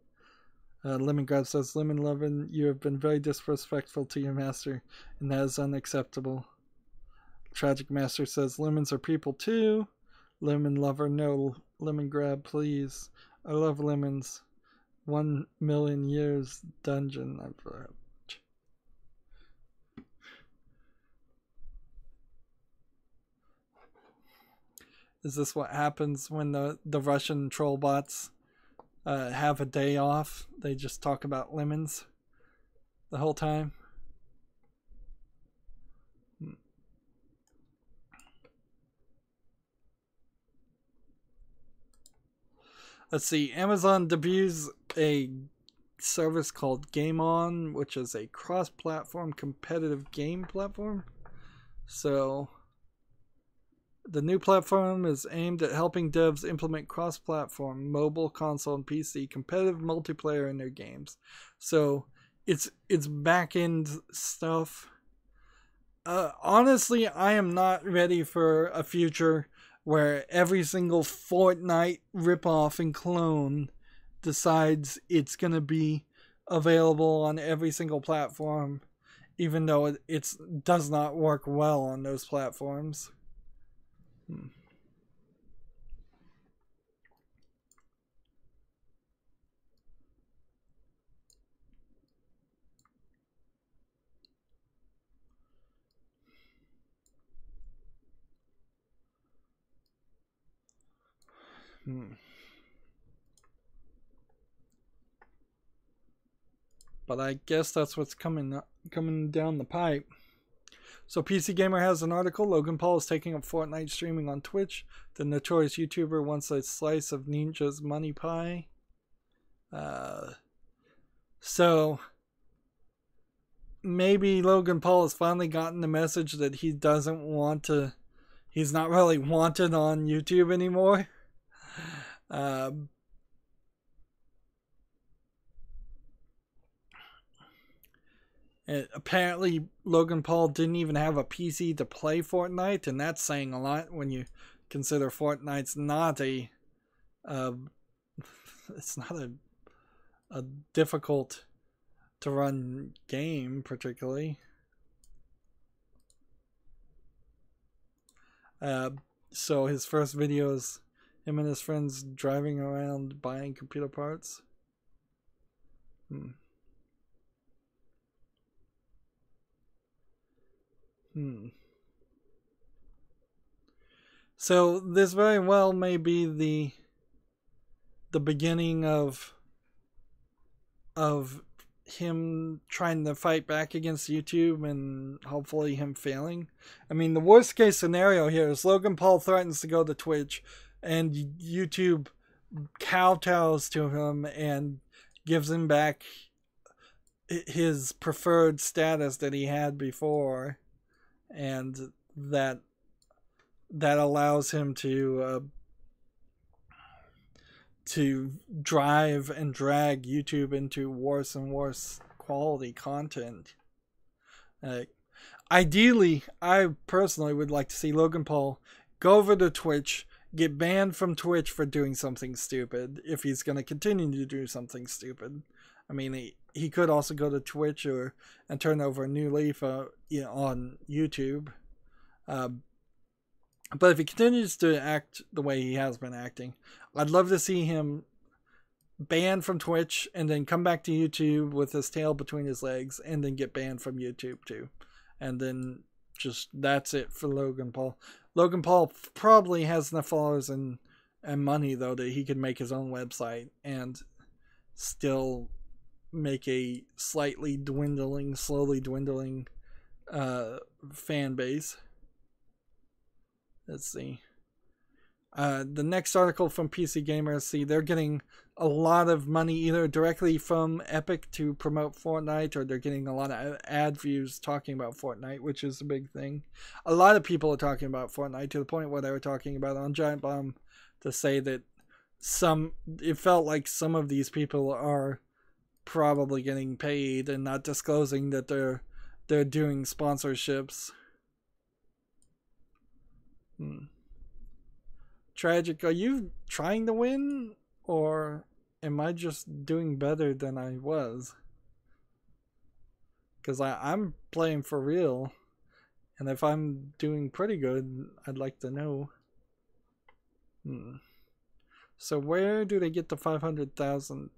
Lemon God says, Lemon Lover, you have been very disrespectful to your master, and that is unacceptable. Tragic Master says, lemons are people too. Lemon Lover, no. Lemon Grab, please. I love lemons. 1 million years dungeon. Is this what happens when the Russian troll bots have a day off? They just talk about lemons the whole time. Let's see. Amazon debuts a service called Game On, which is a cross-platform competitive game platform. So the new platform is aimed at helping devs implement cross-platform mobile, console, and PC competitive multiplayer in their games. So it's back-end stuff. Honestly, I am not ready for a future where every single Fortnite ripoff and clone decides it's going to be available on every single platform, even though it does not work well on those platforms. But I guess that's what's coming down the pipe. So PC Gamer has an article. Logan Paul is taking up Fortnite streaming on Twitch. The notorious YouTuber wants a slice of Ninja's money pie. So maybe Logan Paul has finally gotten the message that he doesn't want to. He's not really wanted on YouTube anymore. And apparently, Logan Paul didn't even have a PC to play Fortnite, and that's saying a lot when you consider Fortnite's not a. It's not a difficult to run game, particularly. So his first video is him and his friends driving around buying computer parts. So this very well may be the beginning of him trying to fight back against YouTube and hopefully him failing. I mean, the worst case scenario here is Logan Paul threatens to go to Twitch and YouTube kowtows to him and gives him back his preferred status that he had before, and that allows him to drive and drag YouTube into worse and worse quality content. Ideally, I personally would like to see Logan Paul go over to Twitch, get banned from Twitch for doing something stupid, if he's going to continue to do something stupid. I mean, he could also go to Twitch and turn over a new leaf on YouTube. But if he continues to act the way he has been acting, I'd love to see him banned from Twitch and then come back to YouTube with his tail between his legs and then get banned from YouTube too. And then just that's it for Logan Paul. Logan Paul probably has enough followers and money, though, that he could make his own website and still make a slowly dwindling fan base. Let's see. The next article from PC Gamer, see, they're getting a lot of money either directly from Epic to promote Fortnite, or they're getting a lot of ad views talking about Fortnite, which is a big thing. A lot of people are talking about Fortnite to the point where they were talking about on Giant Bomb to say that it felt like some of these people are probably getting paid and not disclosing that they're doing sponsorships. Tragic, are you trying to win, or am I just doing better than I was? Because I'm playing for real, and if I'm doing pretty good, I'd like to know. So where do they get the 500,000?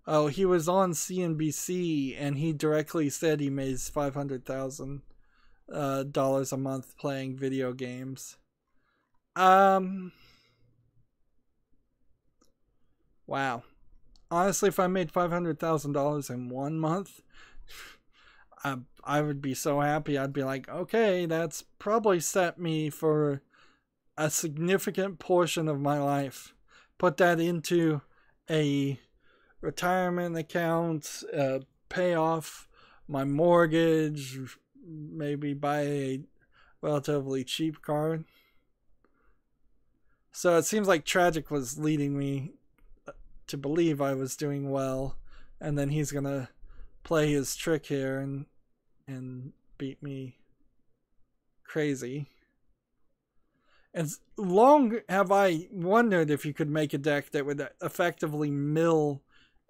Oh, he was on CNBC and he directly said he makes $500,000 a month playing video games. Wow. Honestly, if I made $500,000 in 1 month, I would be so happy. I'd be like, okay, that's probably set me for a significant portion of my life. Put that into a retirement account, pay off my mortgage, maybe buy a relatively cheap car. So it seems like Tragic was leading me to believe I was doing well, and then he's gonna play his trick here and beat me crazy. And long have I wondered if you could make a deck that would effectively mill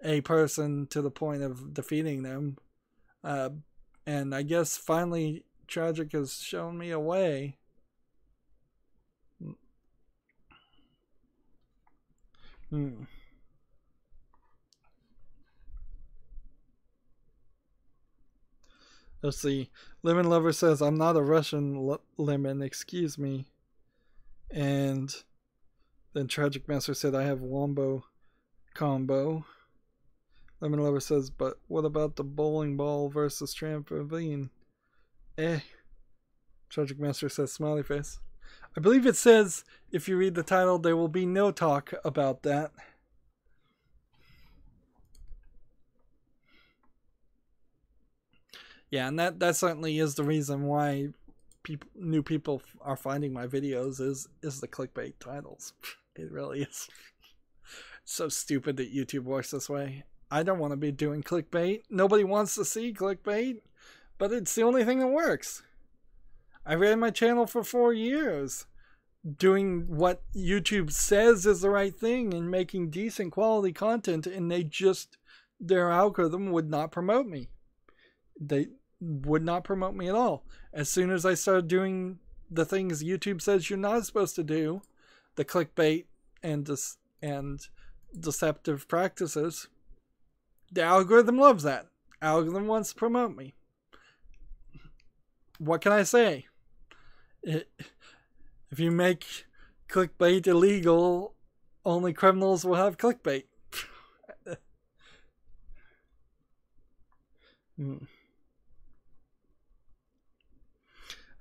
a person to the point of defeating them. And I guess finally Tragic has shown me a way. Let's see. Lemon Lover says, I'm not a Russian lemon, excuse me. And then Tragic Master said, I have Wombo combo. Lemon Lover says, but what about the bowling ball versus trampoline? Tragic Master says, smiley face. I believe it says, if you read the title, there will be no talk about that. Yeah, and that certainly is the reason why new people are finding my videos is the clickbait titles. It really is. It's so stupid that YouTube works this way. I don't want to be doing clickbait. Nobody wants to see clickbait, but it's the only thing that works. I ran my channel for 4 years doing what YouTube says is the right thing and making decent quality content, and their algorithm would not promote me. They would not promote me at all. As soon as I started doing the things YouTube says you're not supposed to do, the clickbait and deceptive practices, the algorithm loves that. Algorithm wants to promote me. What can I say? If you make clickbait illegal, only criminals will have clickbait.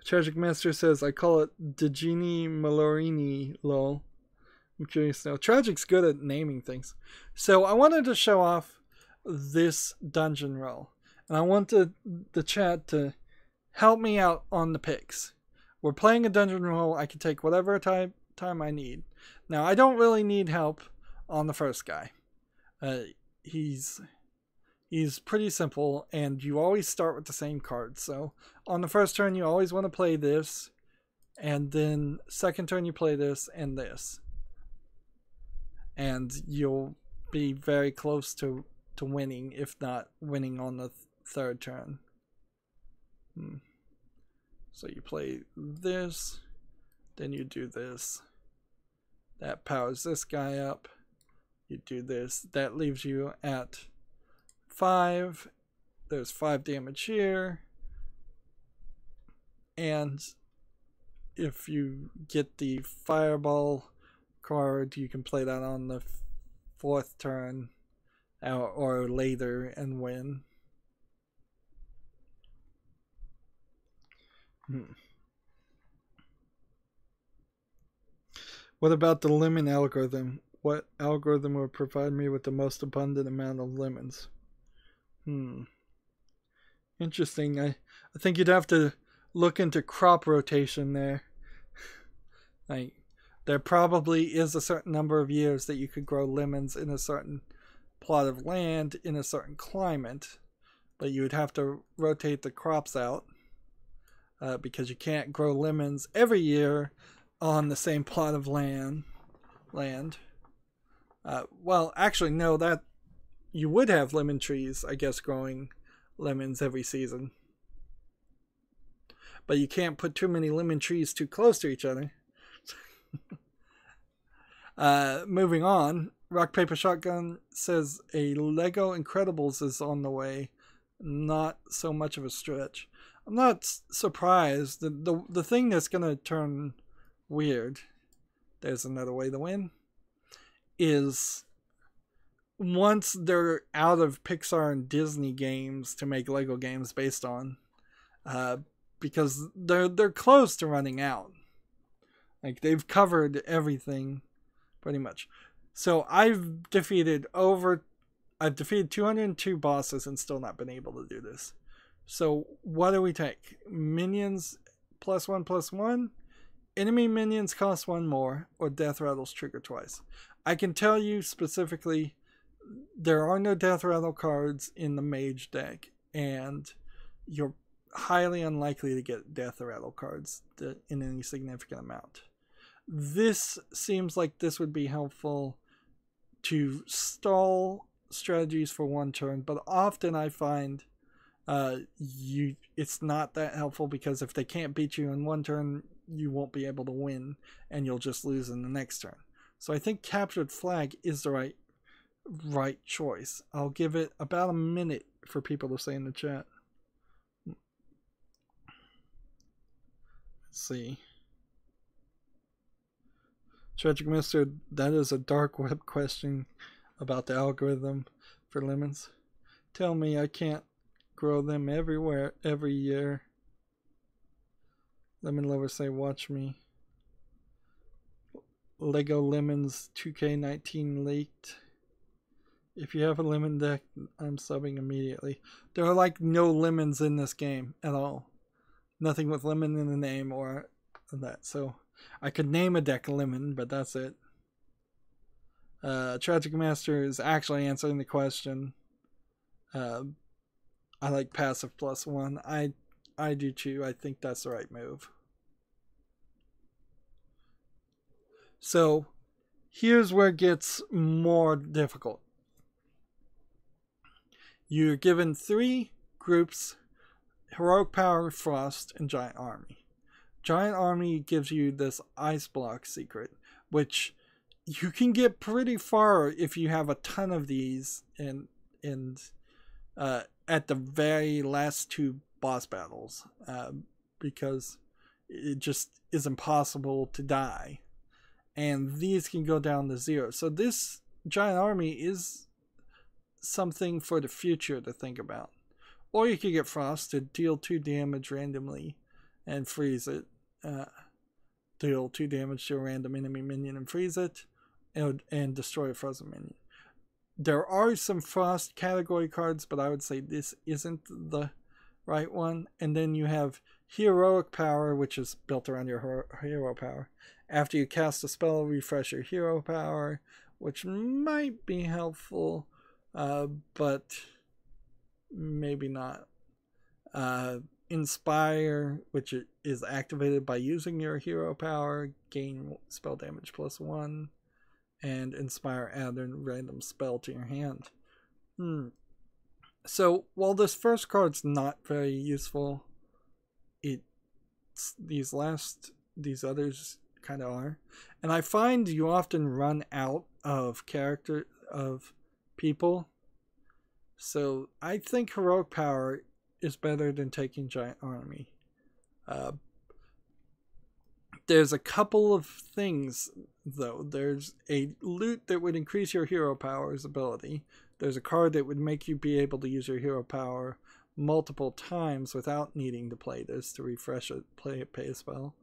Tragic Master says, I call it Degini Malorini, lol. I'm curious now. Tragic's good at naming things. So I wanted to show off this dungeon roll. And I want the chat to help me out on the picks. We're playing a dungeon roll. I can take whatever time I need. Now, I don't really need help on the first guy. He's pretty simple, and you always start with the same card. So on the first turn, you always want to play this, and then second turn you play this and this. And you'll be very close to winning, if not winning on the third turn. So you play this, then you do this. That powers this guy up. You do this. That leaves you at 5. There's 5 damage here. And if you get the fireball card, you can play that on the 4th turn or later and win. What about the lemon algorithm? What algorithm will provide me with the most abundant amount of lemons? Interesting. I think you'd have to look into crop rotation there. Like, there probably is a certain number of years that you could grow lemons in a certain plot of land in a certain climate, but you would have to rotate the crops out because you can't grow lemons every year on the same plot of land. Well, actually, no, that you would have lemon trees, I guess, growing lemons every season. But you can't put too many lemon trees too close to each other. Moving on, Rock Paper Shotgun says a Lego Incredibles is on the way. Not so much of a stretch. I'm not surprised. The thing that's going to turn weird, there's another way to win, is once they're out of Pixar and Disney games to make Lego games based on, because they're close to running out. Like, they've covered everything pretty much. So I've defeated 202 bosses and still not been able to do this. So what do we take? Minions +1/+1, enemy minions cost 1 more, or death rattles trigger twice. I can tell you specifically, there are no death rattle cards in the mage deck, and you're highly unlikely to get death rattle cards in any significant amount. This seems like this would be helpful to stall strategies for 1 turn, but often I find it's not that helpful, because if they can't beat you in 1 turn, you won't be able to win, and you'll just lose in the next turn. So I think Captured Flag is the right choice. I'll give it about a minute for people to say in the chat. Let's see. Tragic Mister, that is a dark web question about the algorithm for lemons. Tell me I can't grow them everywhere every year. Lemon lovers say watch me. Lego Lemons 2K19 leaked. If you have a lemon deck, I'm subbing immediately. There are like no lemons in this game at all. Nothing with lemon in the name or that. So I could name a deck lemon, but that's it. Tragic Master is actually answering the question. I like passive +1. I do too. I think that's the right move. So here's where it gets more difficult. You're given 3 groups: Heroic Power, Frost, and Giant Army. Giant Army gives you this ice block secret, which you can get pretty far if you have a ton of these and at the very last 2 boss battles, because it just is impossible to die, and these can go down to 0. So this Giant Army is something for the future to think about. Or you could get Frost to deal 2 damage randomly and freeze it. Deal 2 damage to a random enemy minion and freeze it, and destroy a frozen minion. There are some Frost category cards, but I would say this isn't the right one. And then you have Heroic Power, which is built around your hero power. After you cast a spell, refresh your hero power, which might be helpful, but maybe not. Inspire, which is activated by using your hero power, gain spell damage +1, and Inspire, add a random spell to your hand. So while this first card's not very useful, these others kind of are, and I find you often run out of people. So I think Heroic Power is better than taking Giant Army. There's a couple of things, though. There's a loot that would increase your hero power's ability. There's a card that would make you be able to use your hero power multiple times without needing to play this to refresh it, pay a spell.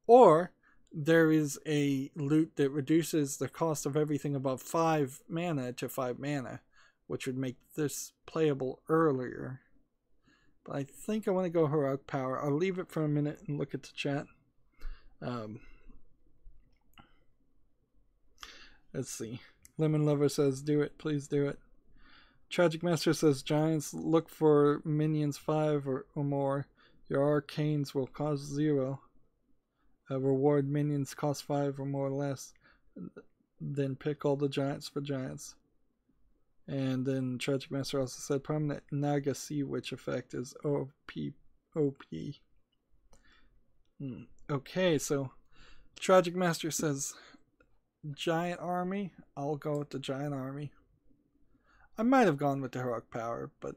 Or there is a loot that reduces the cost of everything above 5 mana to 5 mana, which would make this playable earlier. But I think I want to go Heroic Power. I'll leave it for a minute and look at the chat. Let's see. Lemon Lover says, do it. Please do it. Tragic Master says, Giants, look for minions 5 or more. Your arcanes will cost 0. Reward minions cost 5 or more or less. Then pick all the giants for giants. And then Tragic Master also said, permanent Naga Sea Witch effect is OP. Okay, so Tragic Master says Giant army. I'll go with the giant army. I might have gone with the heroic power, but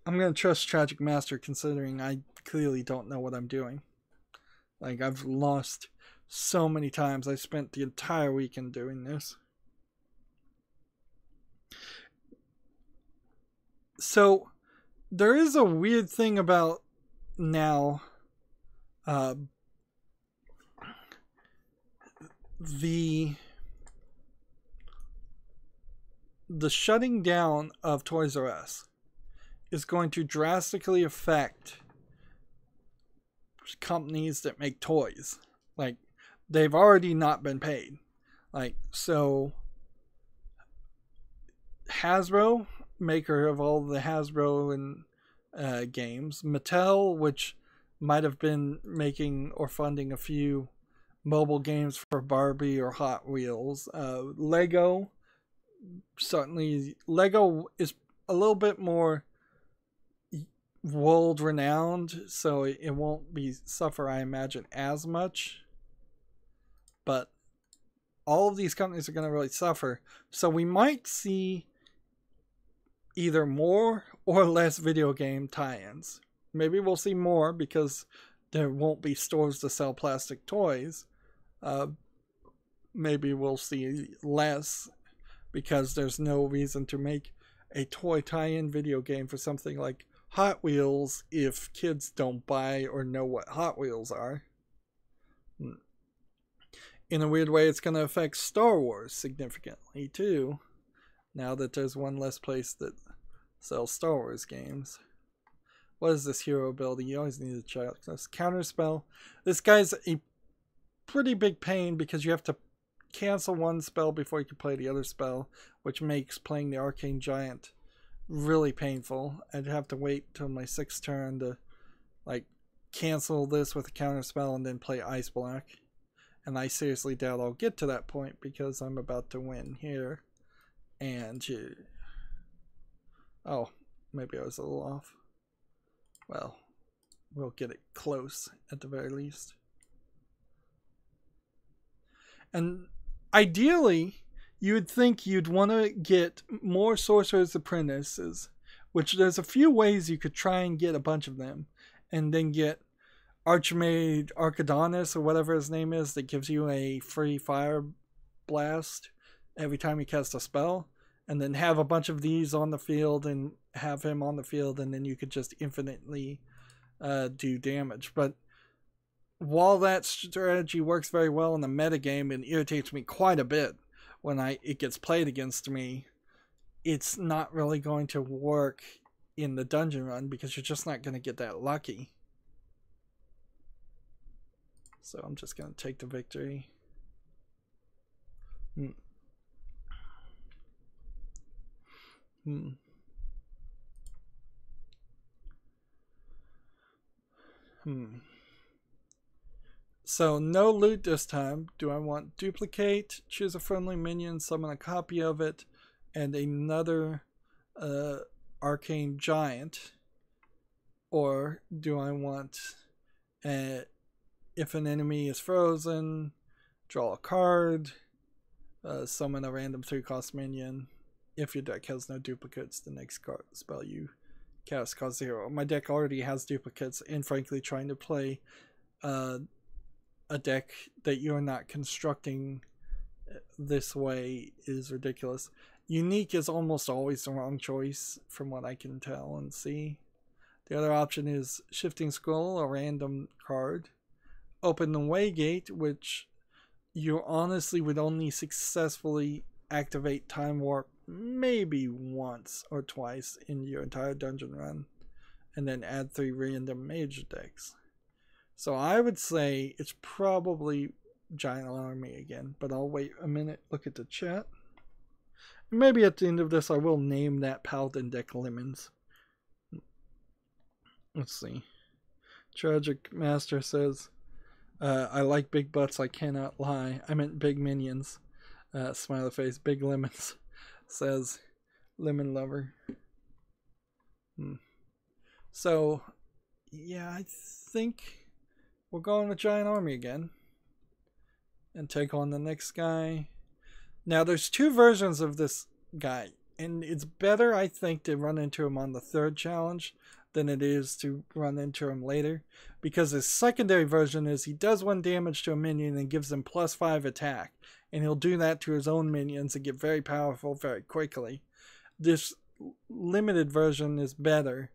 I'm going to trust Tragic Master considering I clearly don't know what I'm doing. Like, I've lost so many times. I spent the entire weekend doing this. So, there is a weird thing about now. The shutting down of Toys R Us is going to drastically affect companies that make toys. Like, they've already not been paid. Like, so Hasbro, maker of all the Hasbro and games, Mattel, which might have been making or funding a few mobile games for Barbie or Hot Wheels, Lego, certainly Lego is a little bit more world renowned, so it won't be suffer, I imagine, as much. But all of these companies are going to really suffer. So we might see either more or less video game tie-ins. Maybe we'll see more because there won't be stores to sell plastic toys. Maybe we'll see less because there's no reason to make a toy tie-in video game for something like Hot Wheels if kids don't buy or know what Hot Wheels are. In a weird way, it's going to affect Star Wars significantly too, now that there's one less place that sells Star Wars games. What is this hero ability? You always need to check out this. Counterspell. This guy's a pretty big pain because you have to cancel one spell before you can play the other spell, which makes playing the Arcane Giant really painful. I'd have to wait till my 6th turn to like cancel this with a counterspell and then play Ice Block. And I seriously doubt I'll get to that point because I'm about to win here. And oh, maybe I was a little off. Well, we'll get it close at the very least. And ideally, you would think you'd want to get more Sorcerer's Apprentices, which there's a few ways you could try and get a bunch of them, and then get Archmage Archidonus or whatever his name is that gives you a free fire blast every time you cast a spell, and then have a bunch of these on the field and have him on the field, and then you could just infinitely do damage. But while that strategy works very well in the metagame and irritates me quite a bit when it gets played against me, it's not really going to work in the dungeon run because you're just not going to get that lucky. So I'm just going to take the victory. So no loot this time. Do I want duplicate? Choose a friendly minion, summon a copy of it, and another Arcane Giant? Or do I want if an enemy is frozen, draw a card, summon a random 3-cost minion. If your deck has no duplicates, the next card spell you cast costs 0. My deck already has duplicates, and frankly, trying to play a deck that you're not constructing this way is ridiculous. Unique is almost always the wrong choice from what I can tell and see. The other option is Shifting Scroll, a random card. Open the Waygate, which you honestly would only successfully activate Time Warp maybe once or twice in your entire dungeon run, and then add 3 random mage decks. So I would say it's probably Giant Army again, but I'll wait a minute, look at the chat. And maybe at the end of this I will name that Paladin deck Lemons. Let's see. Tragic Master says, I like big butts, I cannot lie. I meant big minions. Smiley face. Big lemons. Says Lemon Lover. So, yeah, I think we're going with Giant Army again. and take on the next guy. Now, there's two versions of this guy, and it's better, I think, to run into him on the third challenge than it is to run into him later, because his secondary version is he does 1 damage to a minion and gives them +5 attack, and he'll do that to his own minions and get very powerful very quickly. This limited version is better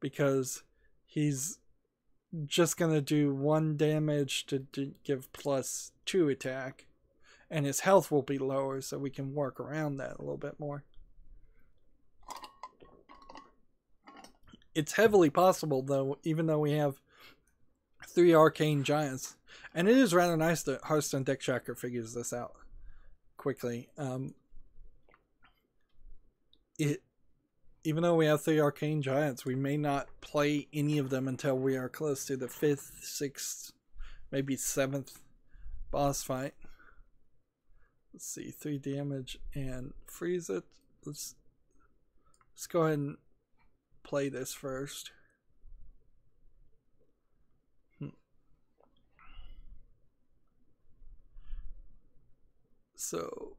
because he's just going to do 1 damage to give +2 attack, and his health will be lower, so we can work around that a little bit more. It's heavily possible, though, even though we have 3 arcane giants. And it is rather nice that Hearthstone Deck Tracker figures this out quickly. Even though we have 3 arcane giants, we may not play any of them until we are close to the 5th, 6th, maybe 7th boss fight. Let's see, 3 damage and freeze it. Let's go ahead and play this first. So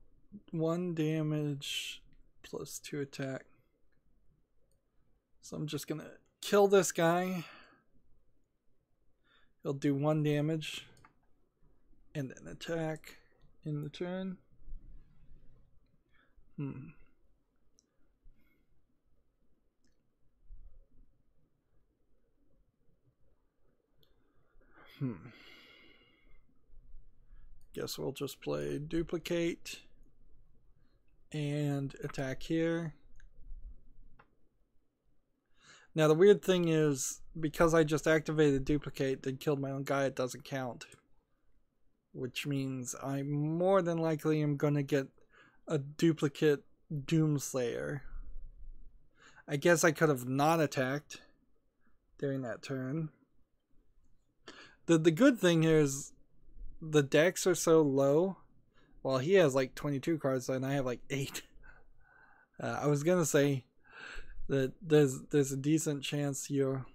1 damage +2 attack. So I'm just gonna kill this guy. He'll do 1 damage and then attack in the turn. Guess we'll just play duplicate and attack here. Now the weird thing is, because I just activated duplicate and killed my own guy, it doesn't count. Which means I more than likely am going to get a duplicate Doomslayer. I guess I could have not attacked during that turn. The good thing here is the decks are so low. Well, he has like 22 cards and I have like 8. I was going to say that there's a decent chance you'll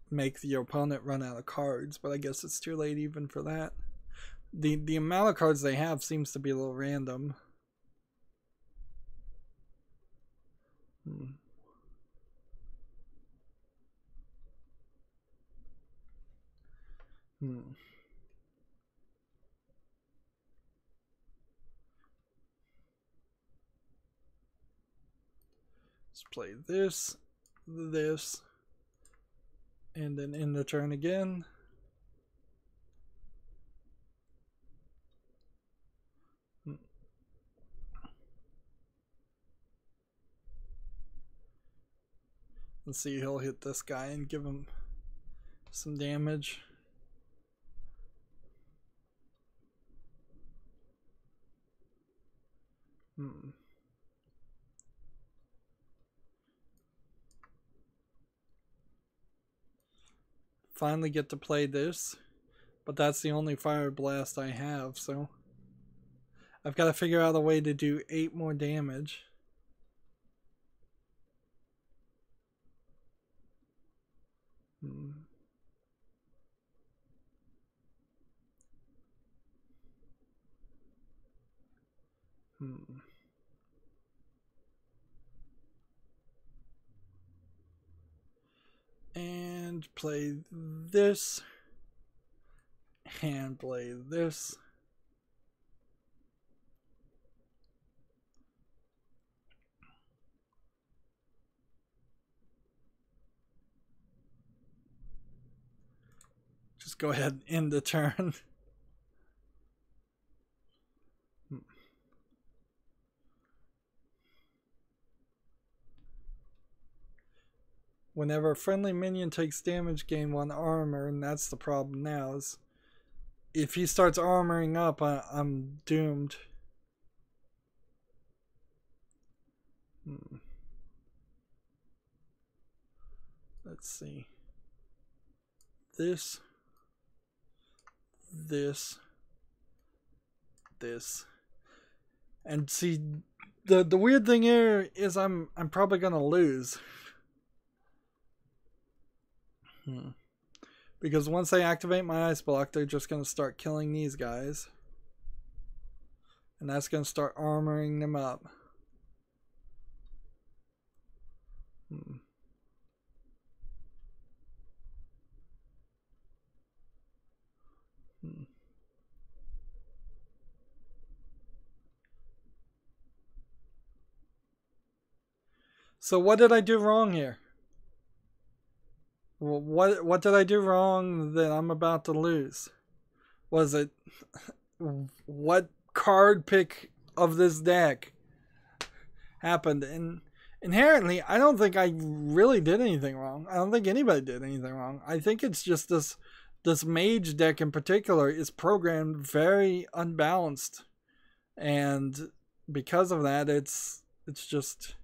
make your opponent run out of cards, but I guess it's too late even for that. The amount of cards they have seems to be a little random. Let's play this, and then end the turn again. Let's see, he'll hit this guy and give him some damage. Finally get to play this, but that's the only Fire Blast I have, so I've got to figure out a way to do 8 more damage. And play this, and play this. Just go ahead and end the turn. Whenever a friendly minion takes damage, gain 1 armor, and that's the problem now. Is if he starts armoring up, I'm doomed. Let's see. This, and see, the weird thing here is I'm probably gonna lose. Because once I activate my ice block, they're just going to start killing these guys. And that's going to start armoring them up. So what did I do wrong here? What did I do wrong that I'm about to lose? Was it what card pick of this deck happened? And inherently, I don't think I really did anything wrong. I don't think anybody did anything wrong. I think it's just this mage deck in particular is programmed very unbalanced, and because of that, it's just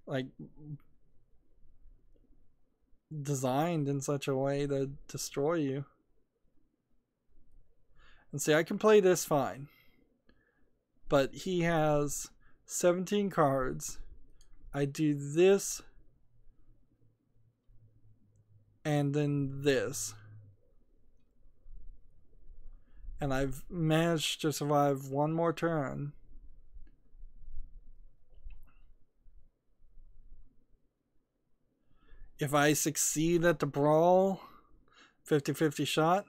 like designed in such a way to destroy you. And see, I can play this fine, but he has 17 cards. I do this and then this, and I've managed to survive one more turn. If I succeed at the brawl, 50-50 shot.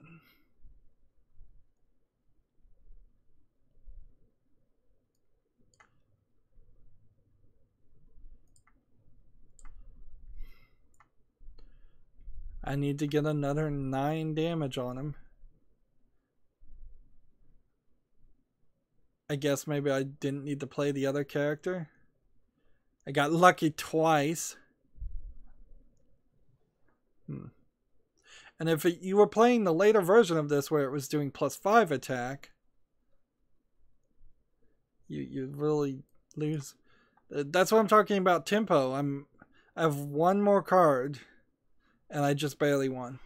I need to get another 9 damage on him. I guess maybe I didn't need to play the other character. I got lucky twice. And if you were playing the later version of this where it was doing +5 attack, you really lose. That's what I'm talking about, tempo. I have one more card, and I just barely won.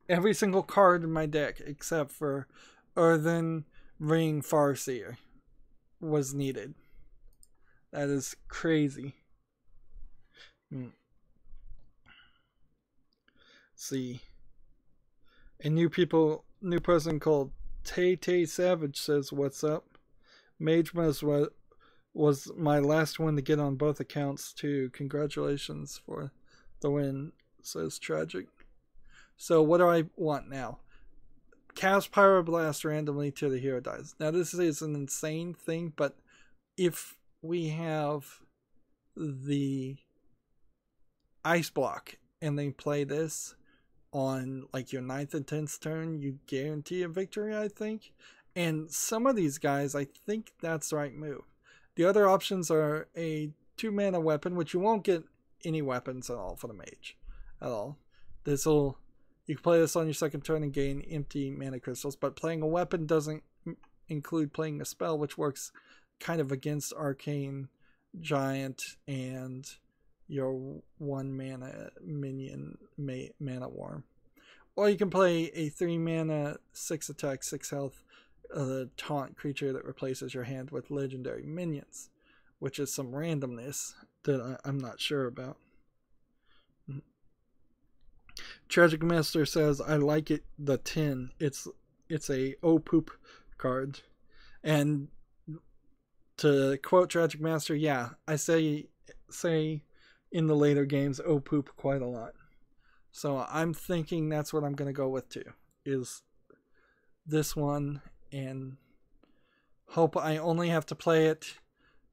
Every single card in my deck, except for Earthen Ring Farseer, was needed. That is crazy. See, a new person called Tay Savage says, "What's up? Magemas was my last one to get on both accounts too. Congratulations for the win," says Tragic. So what do I want now? Cast Pyroblast randomly till the hero dies. Now this is an insane thing, but if we have the ice block and they play this on like your 9th and 10th turn, you guarantee a victory, I think. And some of these guys, I think that's the right move. The other options are a 2-mana weapon, which you won't get any weapons at all for the mage at all. You can play this on your 2nd turn and gain empty mana crystals, but playing a weapon doesn't include playing a spell, which works kind of against Arcane Giant and your 1-mana minion Mana Worm. Or you can play a 3-mana 6 attack 6 health taunt creature that replaces your hand with legendary minions, which is some randomness that I'm not sure about. Tragic Master says, "I like it, the 10. It's a oh poop card." And to quote Tragic Master, yeah, I say in the later games oh poop quite a lot. So I'm thinking that's what I'm going to go with too, is this one, and hope I only have to play it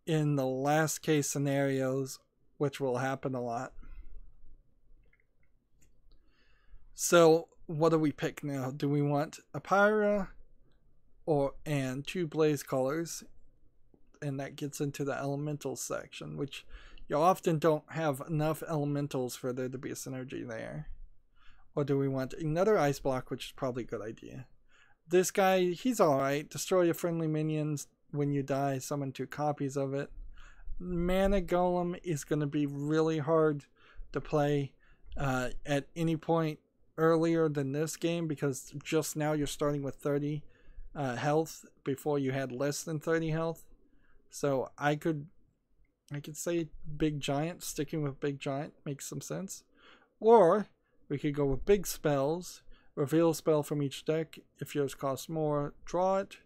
in the last case scenarios, which will happen a lot. So what do we pick now? Do we want a Pyra and 2 Blaze Colors? And that gets into the elemental section, which you often don't have enough elementals for there to be a synergy there. Or do we want another ice block, which is probably a good idea. This guy, he's alright. Destroy your friendly minions. When you die, summon 2 copies of it. Mana Golem is going to be really hard to play at any point earlier than this game, because just now you're starting with 30 health before you had less than 30 health. So I could say Big Giant. Sticking with Big Giant makes some sense. Or We could go with big spells. Reveal a spell from each deck. If yours costs more, draw it.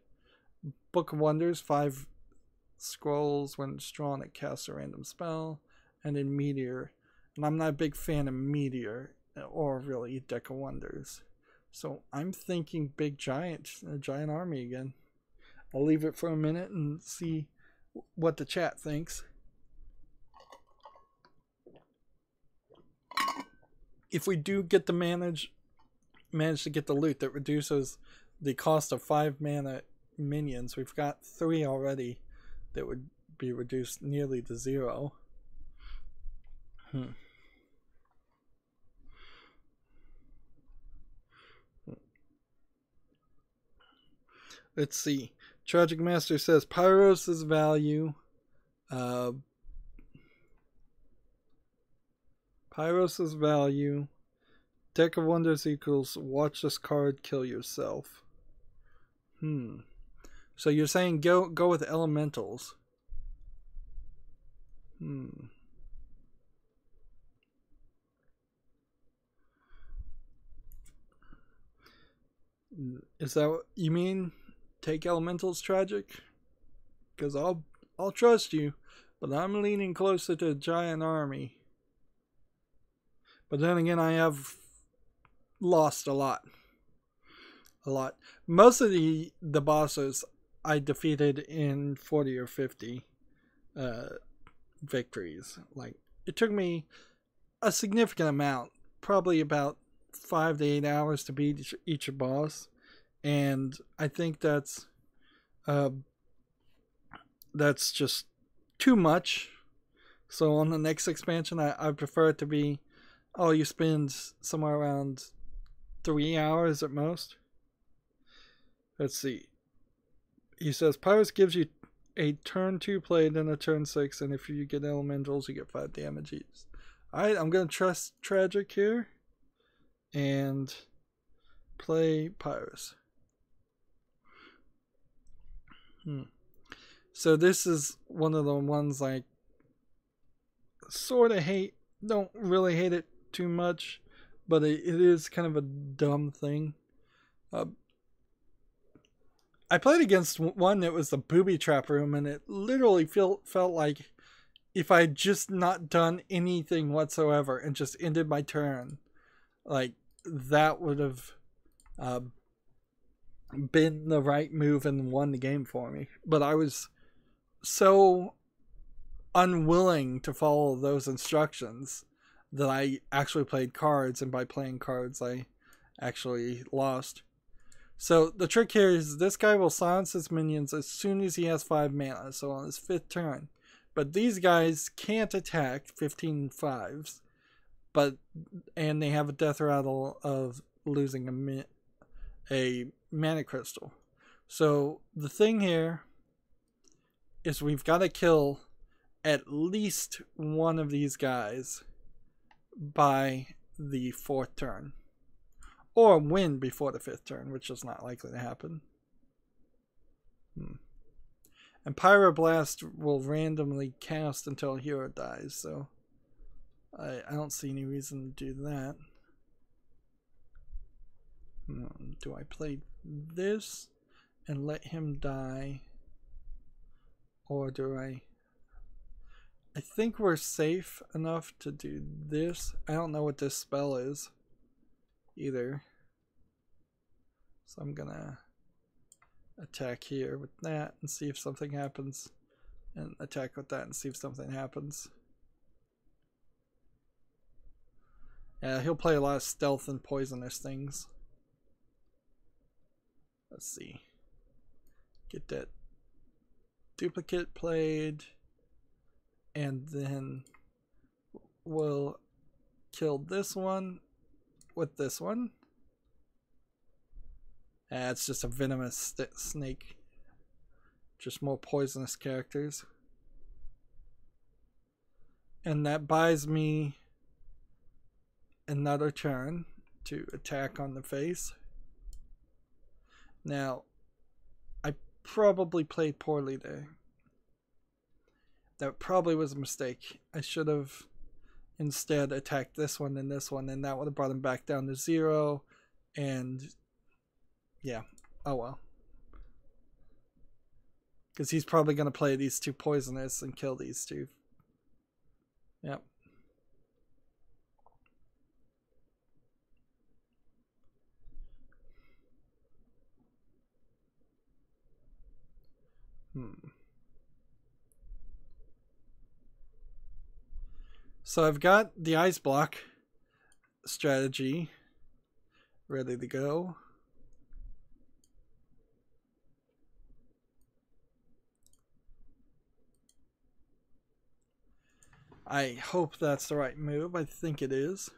Book of Wonders, 5 scrolls. When it's drawn, it casts a random spell. And then Meteor. And I'm not a big fan of Meteor, or really Deck of Wonders. So I'm thinking big giant, a giant army again. I'll leave it for a minute and see what the chat thinks. If we do get to manage to get the loot that reduces the cost of 5 mana minions, we've got 3 already that would be reduced nearly to 0. Let's see. Tragic Master says Pyros' value. Pyros' value. Deck of Wonders equals watch this card, kill yourself. So you're saying go with elementals. Is that what you mean? Take elementals, Tragic? Because I'll trust you, but I'm leaning closer to a giant army. But then again, I have lost a lot. Most of the bosses I defeated in 40 or 50 victories. Like, it took me a significant amount, probably about 5 to 8 hours to beat each boss, and I think that's just too much. So on the next expansion, I prefer it to be, oh, you spend somewhere around 3 hours at most. Let's see. He says Pyrus gives you a turn 2 play, then a turn 6, and if you get elementals, you get 5 damage each. Alright, I'm going to trust Tragic here and play Pyrus. So this is one of the ones I sort of hate. Don't really hate it too much, but it is kind of a dumb thing. I played against one that was the booby trap room, and it literally felt like if I had just not done anything whatsoever and just ended my turn, like, that would have been the right move and won the game for me. But I was so unwilling to follow those instructions that I actually played cards, and by playing cards I actually lost. So the trick here is this guy will silence his minions as soon as he has 5 mana, so on his 5th turn. But these guys can't attack 15 5s, and they have a death rattle of losing a mana crystal. So the thing here is we've got to kill at least one of these guys by the 4th turn. Or win before the 5th turn, which is not likely to happen. And Pyroblast will randomly cast until a hero dies, so I don't see any reason to do that. Do I play this and let him die? Or do I think we're safe enough to do this. I don't know what this spell is either. So I'm gonna attack here with that and see if something happens. And attack with that and see if something happens. Yeah, he'll play a lot of stealth and poisonous things. Let's see. Get that duplicate played. And then we'll kill this one with this one. It's just a venomous snake. Just more poisonous characters. And that buys me another turn to attack on the face. Now, I probably played poorly there. That probably was a mistake. I should have instead attacked this one and this one, and that would have brought him back down to 0. And yeah, oh well. Because he's probably going to play these 2 poisonous and kill these 2. Yep. So I've got the ice block strategy ready to go. I hope that's the right move. I think it is.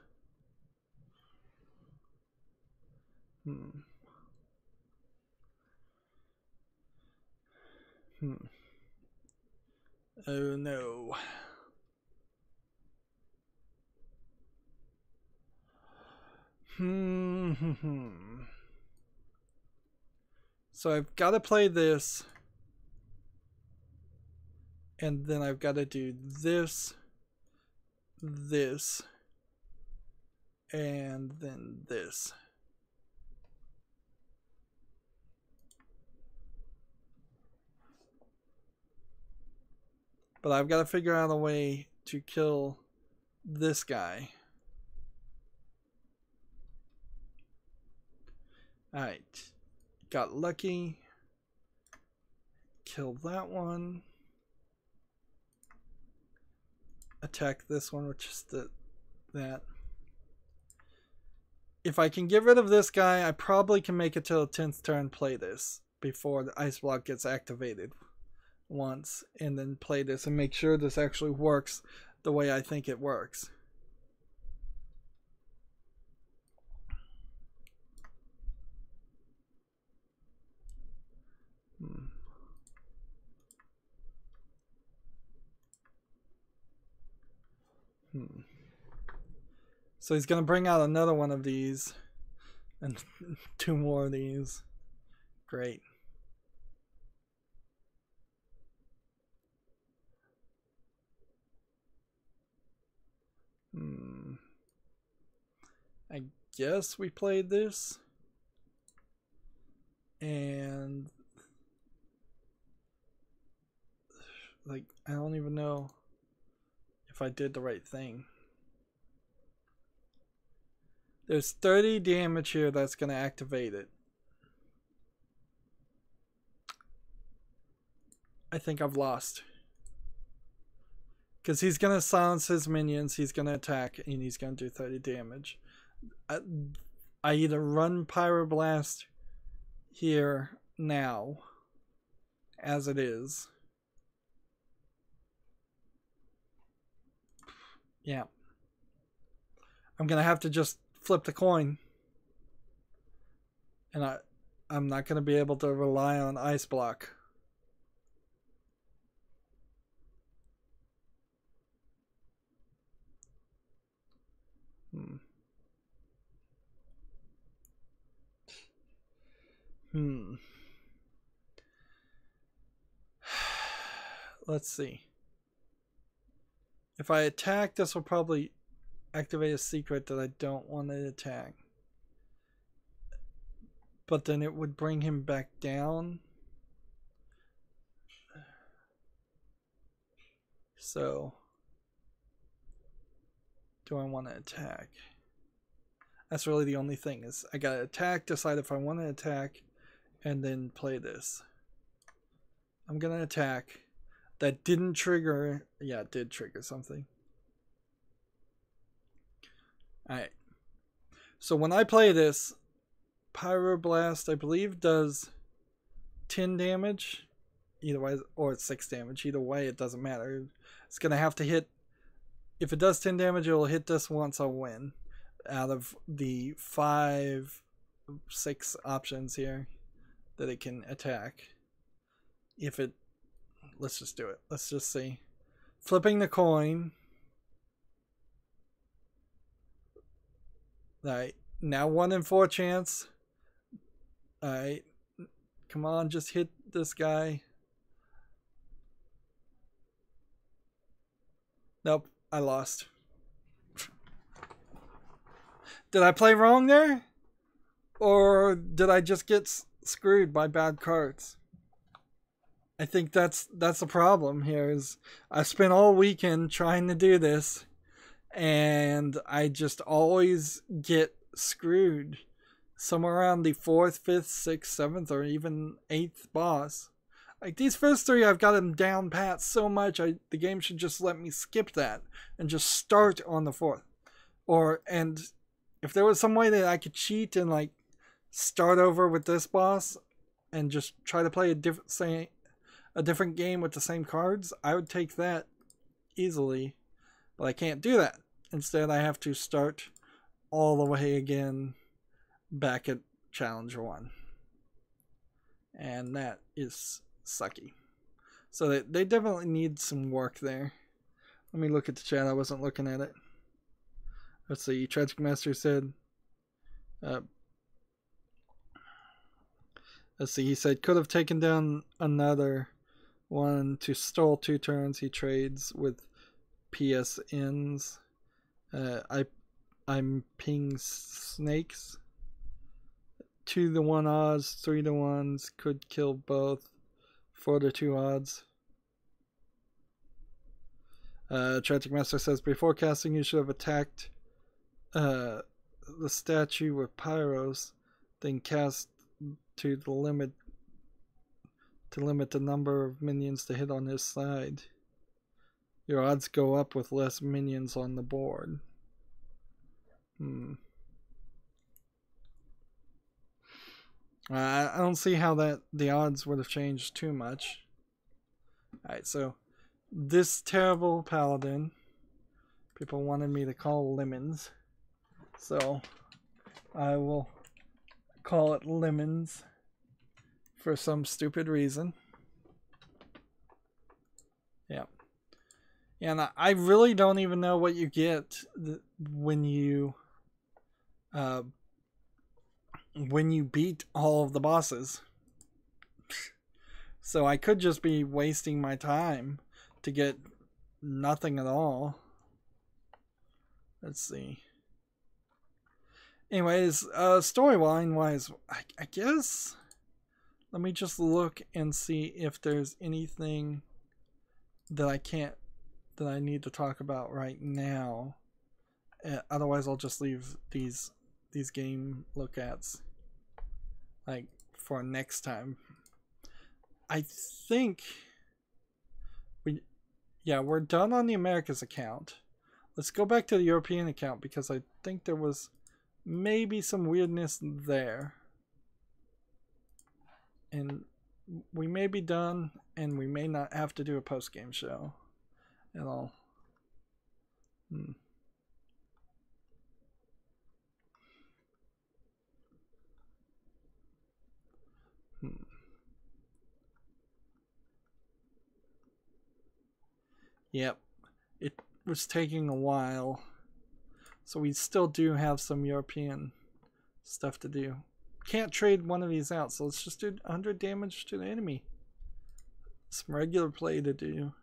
Oh no. So I've got to play this, and then I've got to do this, this, and then this. But I've got to figure out a way to kill this guy. Alright. Got lucky. Kill that one. Attack this one, which is that. If I can get rid of this guy, I probably can make it till the 10th turn, play this before the ice block gets activated once, and then play this and make sure this actually works the way I think it works. So he's going to bring out another one of these and 2 more of these. Great. I guess we played this. And like, I don't even know if I did the right thing. There's 30 damage here that's going to activate it. I think I've lost. Because he's going to silence his minions, he's going to attack, and he's going to do 30 damage. I either run Pyroblast here now, as it is. Yeah. I'm going to have to just flip the coin. And I'm not going to be able to rely on ice block. Let's see. If I attack, this will probably activate a secret that I don't want to attack. But then it would bring him back down. So, do I want to attack? That's really the only thing, is I gotta attack, decide if I want to attack, and then play this. I'm gonna attack. That didn't trigger. Yeah, it did trigger something. Alright. So when I play this, Pyroblast, I believe, does 10 damage. Either way, or it's 6 damage. Either way, it doesn't matter. It's gonna have to hit. If it does 10 damage, it will hit this once, I'll win. Out of the 5, 6 options here that it can attack. If it, let's just do it. Let's just see. Flipping the coin. Alright, now 1 in 4 chance. Alright, come on, just hit this guy. Nope, I lost. Did I play wrong there? Or did I just get screwed by bad cards? I think that's the problem here. Is I spent all weekend trying to do this, and I just always get screwed somewhere around the 4th, 5th, 6th, 7th, or even 8th boss. Like these first 3, I've got them down pat so much, the game should just let me skip that and just start on the 4th. And if there was some way that I could cheat and like start over with this boss and just try to play a different game with the same cards, I would take that easily. But I can't do that. Instead, I have to start all the way again back at Challenger 1. And that is sucky. So they definitely need some work there. Let me look at the chat. I wasn't looking at it. Let's see. Tragic Master said... let's see. He said, could have taken down another one to stall 2 turns. He trades with PSNs. I'm ping snakes. 2-to-1 odds, 3-to-1s could kill both. 4-to-2 odds. Tragic Master says, before casting you should have attacked the statue with pyros, then cast to limit the number of minions to hit on his side. Your odds go up with less minions on the board. I don't see how the odds would have changed too much. Alright, so this terrible paladin, people wanted me to call Lemons, so I will call it Lemons for some stupid reason. Yeah. And I really don't even know what you get when you beat all of the bosses. So I could just be wasting my time to get nothing at all. Let's see. Anyways, storyline wise, I guess let me just look and see if there's anything that I need to talk about right now. Otherwise, I'll just leave these game look-ats like for next time. I think we're done on the Americas account. Let's go back to the European account because I think there was maybe some weirdness there. And we may be done, and we may not have to do a post-game show at all. Yep, it was taking a while, so we still do have some European stuff to do. Can't trade one of these out, so let's just do 100 damage to the enemy. Some regular play to do.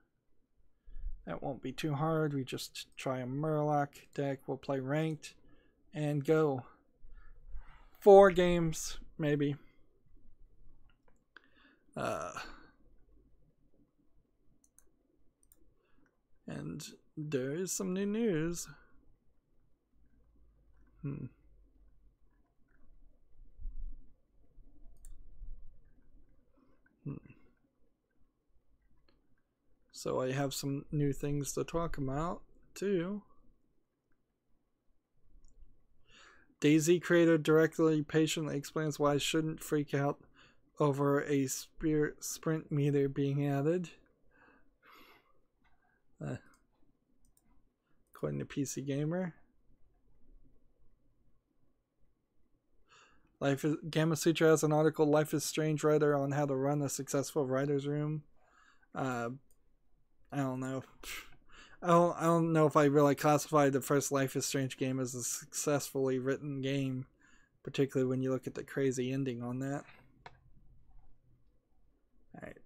That won't be too hard. We just try a Murloc deck. We'll play ranked and go. 4 games, maybe. And there is some new news. So I have some new things to talk about too. Daisy creator directly patiently explains why I shouldn't freak out over a spirit sprint meter being added. According to PC Gamer. Gamma Sutra has an article, Life is Strange Writer, on how to run a successful writer's room. I don't know. I don't know if I really classify the first Life is Strange game as a successfully written game, particularly when you look at the crazy ending on that. Alright.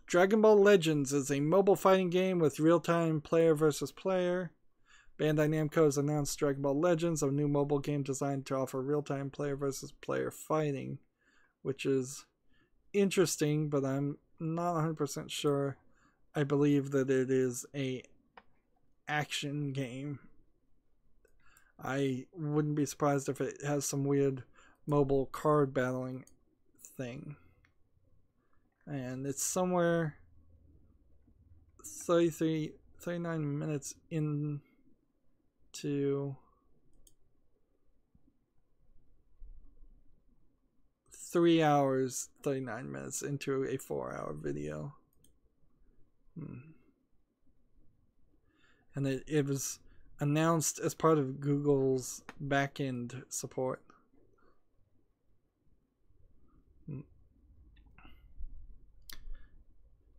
Dragon Ball Legends is a mobile fighting game with real-time player versus player. Bandai Namco has announced Dragon Ball Legends, a new mobile game designed to offer real-time player versus player fighting, which is interesting, but I'm not 100% sure. I believe that it is a action game. I wouldn't be surprised if it has some weird mobile card battling thing. And it's somewhere 39 minutes into 3 hours, 39 minutes into a 4-hour video. And it was announced as part of Google's backend support.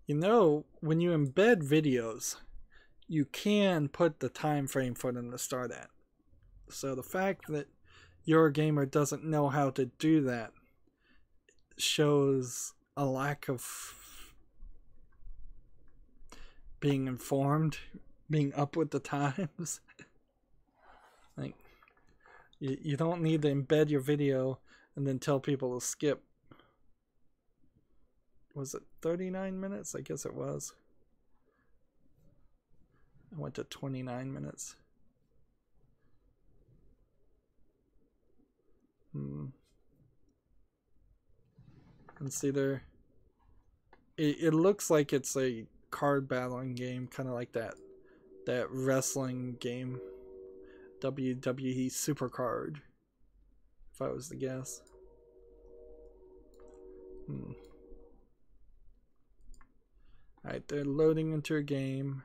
You know, when you embed videos, you can put the time frame for them to start at. So the fact that your gamer doesn't know how to do that shows a lack of being informed, being up with the times. Like, you don't need to embed your video and then tell people to skip. Was it 39 minutes? I guess it was. I went to 29 minutes. And see there, it looks like it's a card battling game, kind of like that wrestling game, WWE Supercard, if I was to guess. Alright, they're loading into a game.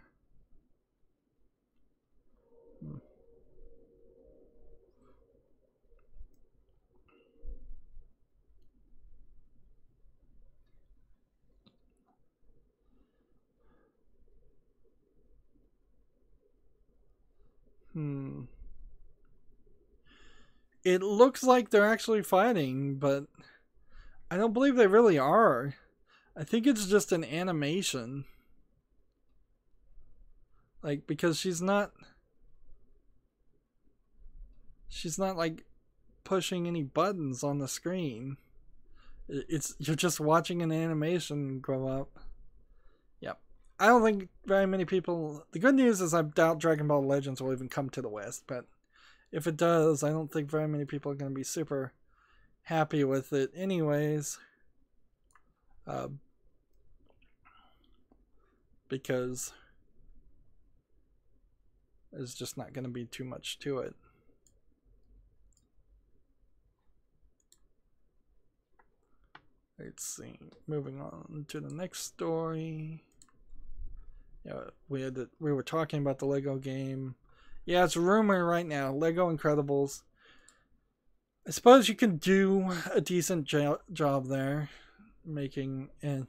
It looks like they're actually fighting, but I don't believe they really are. I think it's just an animation. Like, because she's not like pushing any buttons on the screen. You're just watching an animation grow up. Yep. I don't think very many people... The good news is I doubt Dragon Ball Legends will even come to the West, but if it does, I don't think very many people are going to be super happy with it anyways. Because there's just not going to be too much to it. Let's see. Moving on to the next story. Yeah, we were talking about the Lego game. Yeah, it's a rumor right now. Lego Incredibles. I suppose you can do a decent job there, making and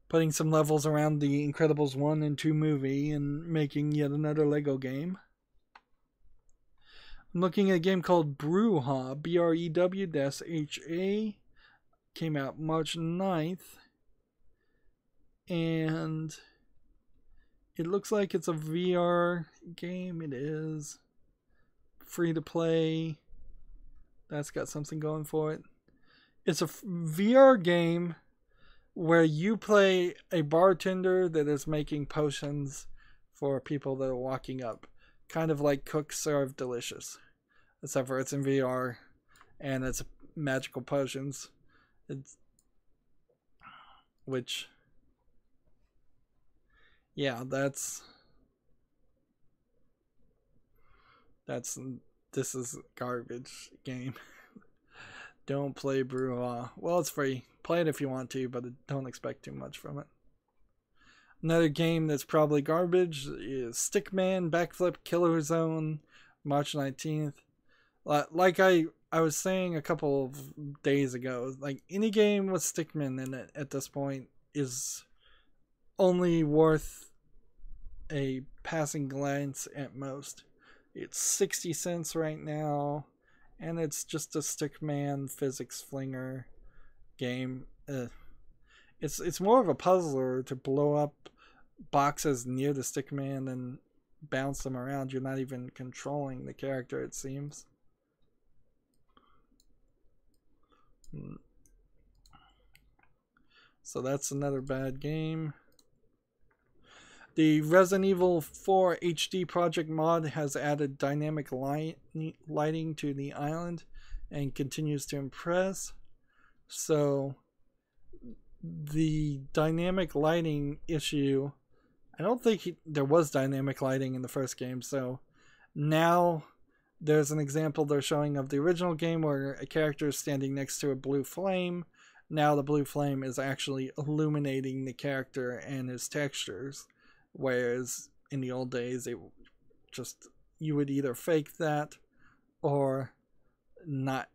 putting some levels around the Incredibles 1 and 2 movie and making yet another Lego game. I'm looking at a game called Brewha, BREW-HA. Came out March 9th. And it looks like it's a VR game. It is free to play. That's got something going for it. It's a VR game where you play a bartender that is making potions for people that are walking up. Kind of like Cook Serve Delicious. Except for it's in VR and it's magical potions. Yeah, this is garbage game. Don't play Brewha. Well, it's free. Play it if you want to, but don't expect too much from it. Another game that's probably garbage is Stickman Backflip Killer Zone, March 19th. Like I was saying a couple of days ago, like any game with Stickman in it at this point is only worth a passing glance at most. It's 60 cents right now, and it's just a Stickman physics flinger game. It's more of a puzzler to blow up boxes near the Stickman and bounce them around. You're not even controlling the character, it seems. So that's another bad game. The Resident Evil 4 HD Project mod has added dynamic lighting to the island and continues to impress. So the dynamic lighting issue, I don't think there was dynamic lighting in the first game, so now there's an example they're showing of the original game where a character is standing next to a blue flame. Now the blue flame is actually illuminating the character and his textures, whereas in the old days it just, you would either fake that or not,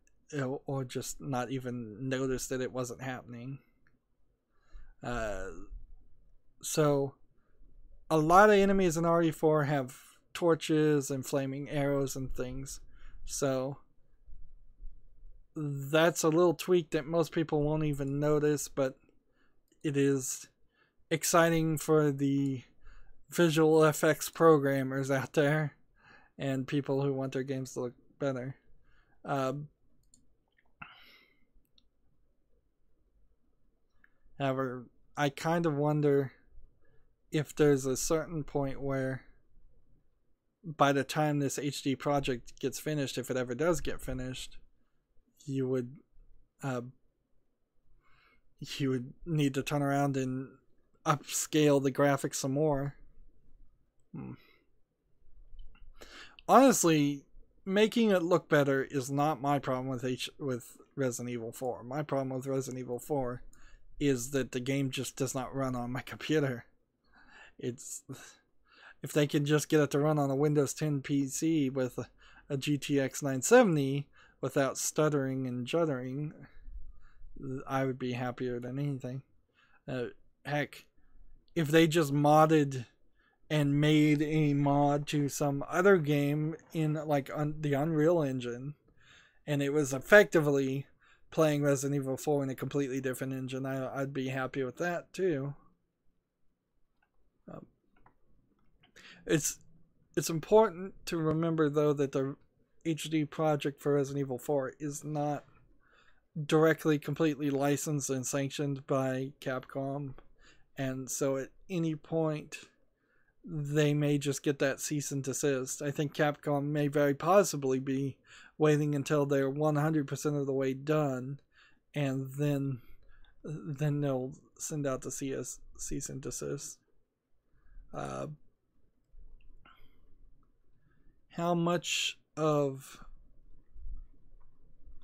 or just not even notice that it wasn't happening. So a lot of enemies in RE4 have torches and flaming arrows and things, so that's a little tweak that most people won't even notice, but it is exciting for the visual effects programmers out there and people who want their games to look better. However, I kind of wonder if there's a certain point where by the time this HD project gets finished, if it ever does get finished, you would need to turn around and upscale the graphics some more. Honestly, making it look better is not my problem with Resident Evil 4. My problem with Resident Evil 4 is that the game just does not run on my computer. If they can just get it to run on a Windows 10 PC with a GTX 970 without stuttering and juddering, I would be happier than anything. Heck, if they just modded and made a mod to some other game in like the Unreal Engine, and it was effectively playing Resident Evil 4 in a completely different engine, I'd be happy with that too. It's important to remember though that the HD project for Resident Evil 4 is not directly completely licensed and sanctioned by Capcom, and so at any point they may just get that cease and desist. I think Capcom may very possibly be waiting until they're 100% of the way done, and then they'll send out the cease and desist. How much of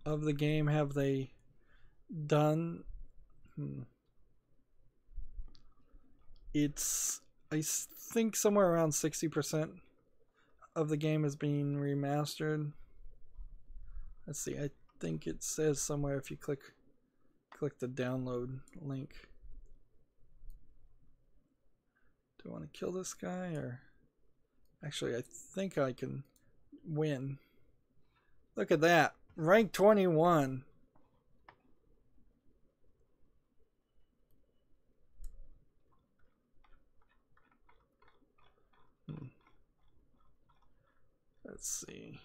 the game have they done? It's, I think, somewhere around 60% of the game is being remastered. Let's see, I think it says somewhere if you click the download link. Do I want to kill this guy, or actually I think I can win. Look at that, rank 21. Let's see.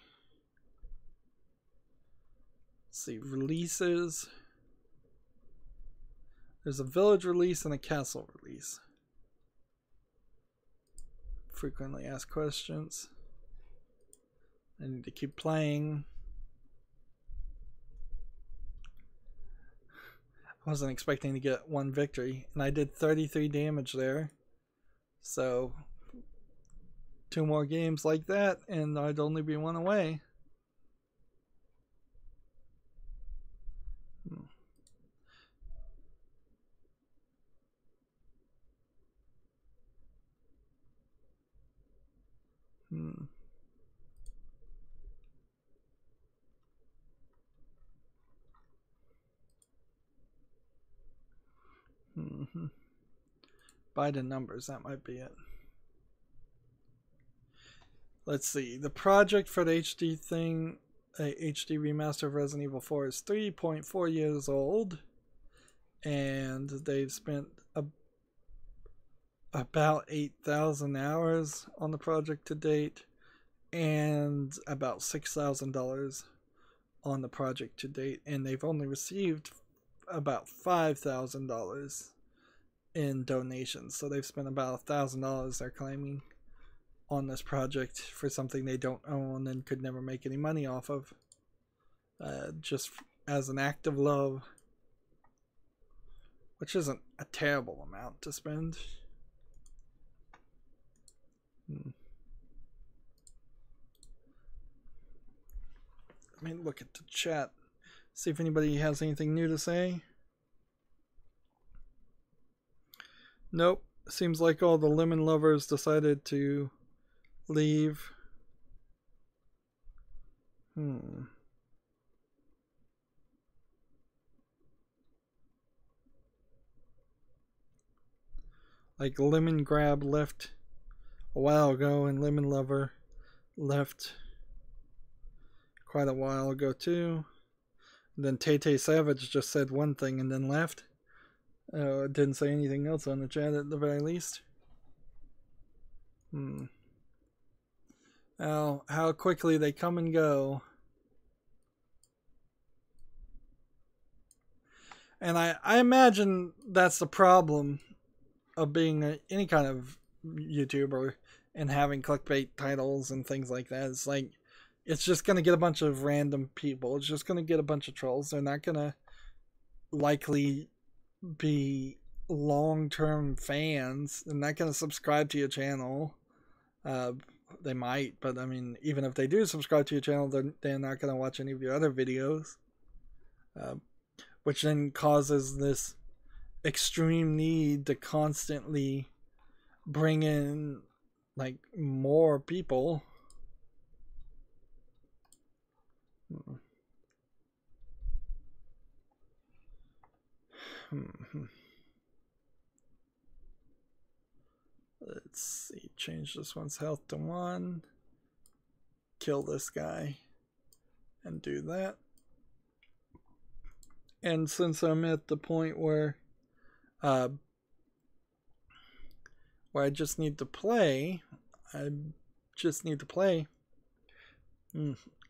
Releases. There's a village release and a castle release. Frequently asked questions. I need to keep playing. I wasn't expecting to get one victory, and I did 33 damage there. So 2 more games like that and I'd only be 1 away. By the numbers, that might be it. Let's see. The project for the HD thing, HD remaster of Resident Evil 4 is 3.4 years old, and they've spent about 8,000 hours on the project to date, and about $6,000 on the project to date, and they've only received about $5,000 in donations. So they've spent about $1,000, they're claiming, on this project for something they don't own and could never make any money off of, just as an act of love, which isn't a terrible amount to spend. Let me look at the chat, see if anybody has anything new to say. Nope, seems like all the lemon lovers decided to leave. Like Lemon Grab left a while ago, and Lemon Lover left quite a while ago too. And then Tay Savage just said one thing and then left. Didn't say anything else on the chat at the very least. How quickly they come and go. And I imagine that's the problem of being any kind of YouTuber and having clickbait titles and things like that. It's like, it's just going to get a bunch of random people. It's just going to get a bunch of trolls. They're not going to likely be long-term fans. They're not going to subscribe to your channel. They might, but I mean, even if they do subscribe to your channel, they're not going to watch any of your other videos. Which then causes this extreme need to constantly bring in like more people. Let's see, change this one's health to 1, kill this guy, and do that. And since I'm at the point where I just need to play, I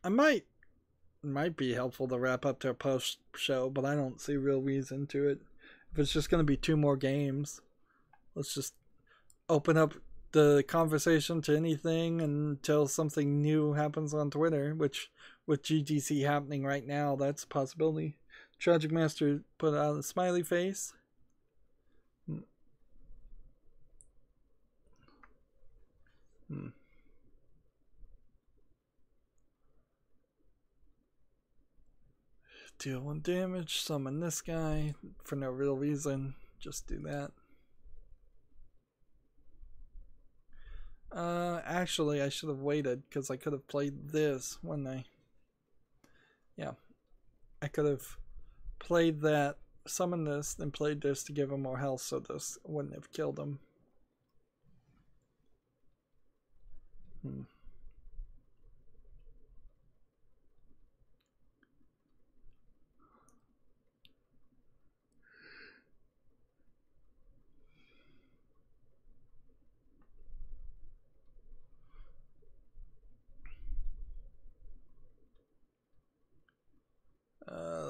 might be helpful to wrap up to a post show, but I don't see real reason to it. If it's just going to be 2 more games, let's just open up the conversation to anything until something new happens on Twitter, which with GTC happening right now, that's a possibility. Tragic Master put out a smiley face. Deal 1 damage, summon this guy for no real reason. Just do that. Actually, I should have waited because I could have played this, wouldn't I? Yeah. I could have played that, summoned this, then played this to give him more health so this wouldn't have killed him.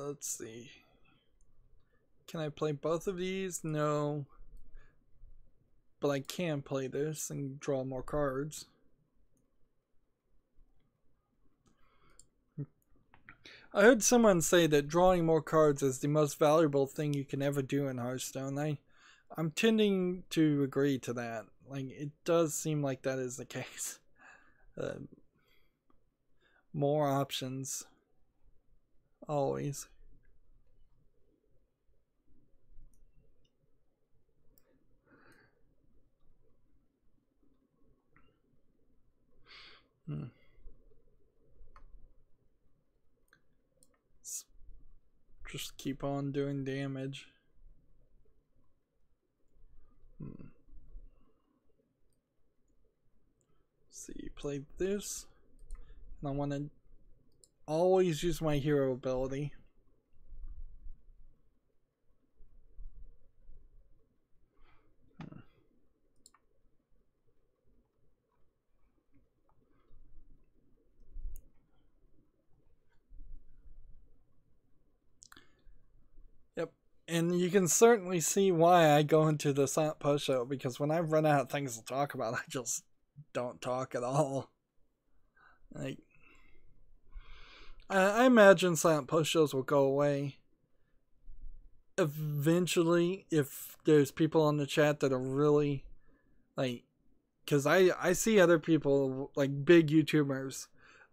Let's see. Can I play both of these? No. But I can play this and draw more cards. I heard someone say that drawing more cards is the most valuable thing you can ever do in Hearthstone. I'm tending to agree to that. Like, it does seem like that is the case. More options. Always. Just keep on doing damage. See, play this. And I want to always use my hero ability. And you can certainly see why I go into the silent post show, because when I run out of things to talk about, I just don't talk at all. Like, I imagine silent post shows will go away eventually if there's people on the chat that are really, like, because I see other people, like big YouTubers,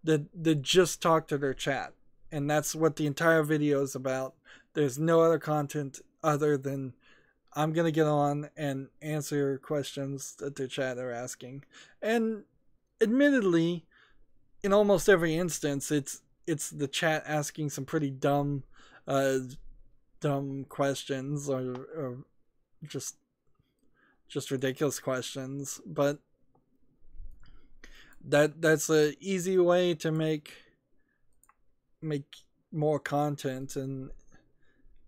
that just talk to their chat, and that's what the entire video is about. There's no other content other than I'm gonna get on and answer questions that the chat are asking. And admittedly, in almost every instance, it's the chat asking some pretty dumb questions, or just ridiculous questions. But that's an easy way to make more content, and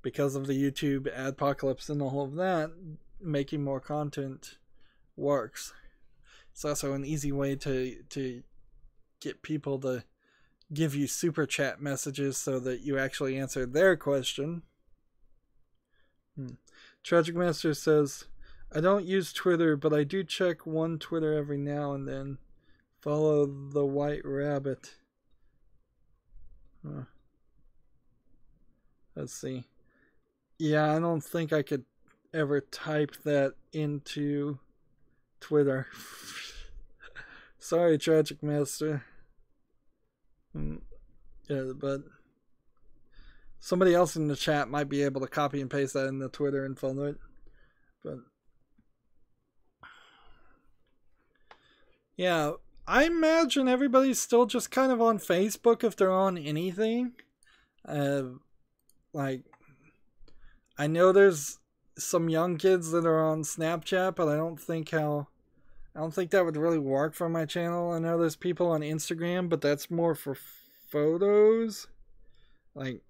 because of the YouTube adpocalypse and all of that, making more content works. It's also an easy way to get people to give you super chat messages so that you actually answer their question. Tragic Master says, I don't use Twitter, but I do check one Twitter every now and then. Follow the White Rabbit. Let's see. Yeah, I don't think I could ever type that into Twitter. Sorry, Tragic Master. Yeah, but somebody else in the chat might be able to copy and paste that into Twitter and follow it. But yeah, I imagine everybody's still just kind of on Facebook if they're on anything. Like, I know there's some young kids that are on Snapchat, but I don't think that would really work for my channel. I know there's people on Instagram, but that's more for photos. Like,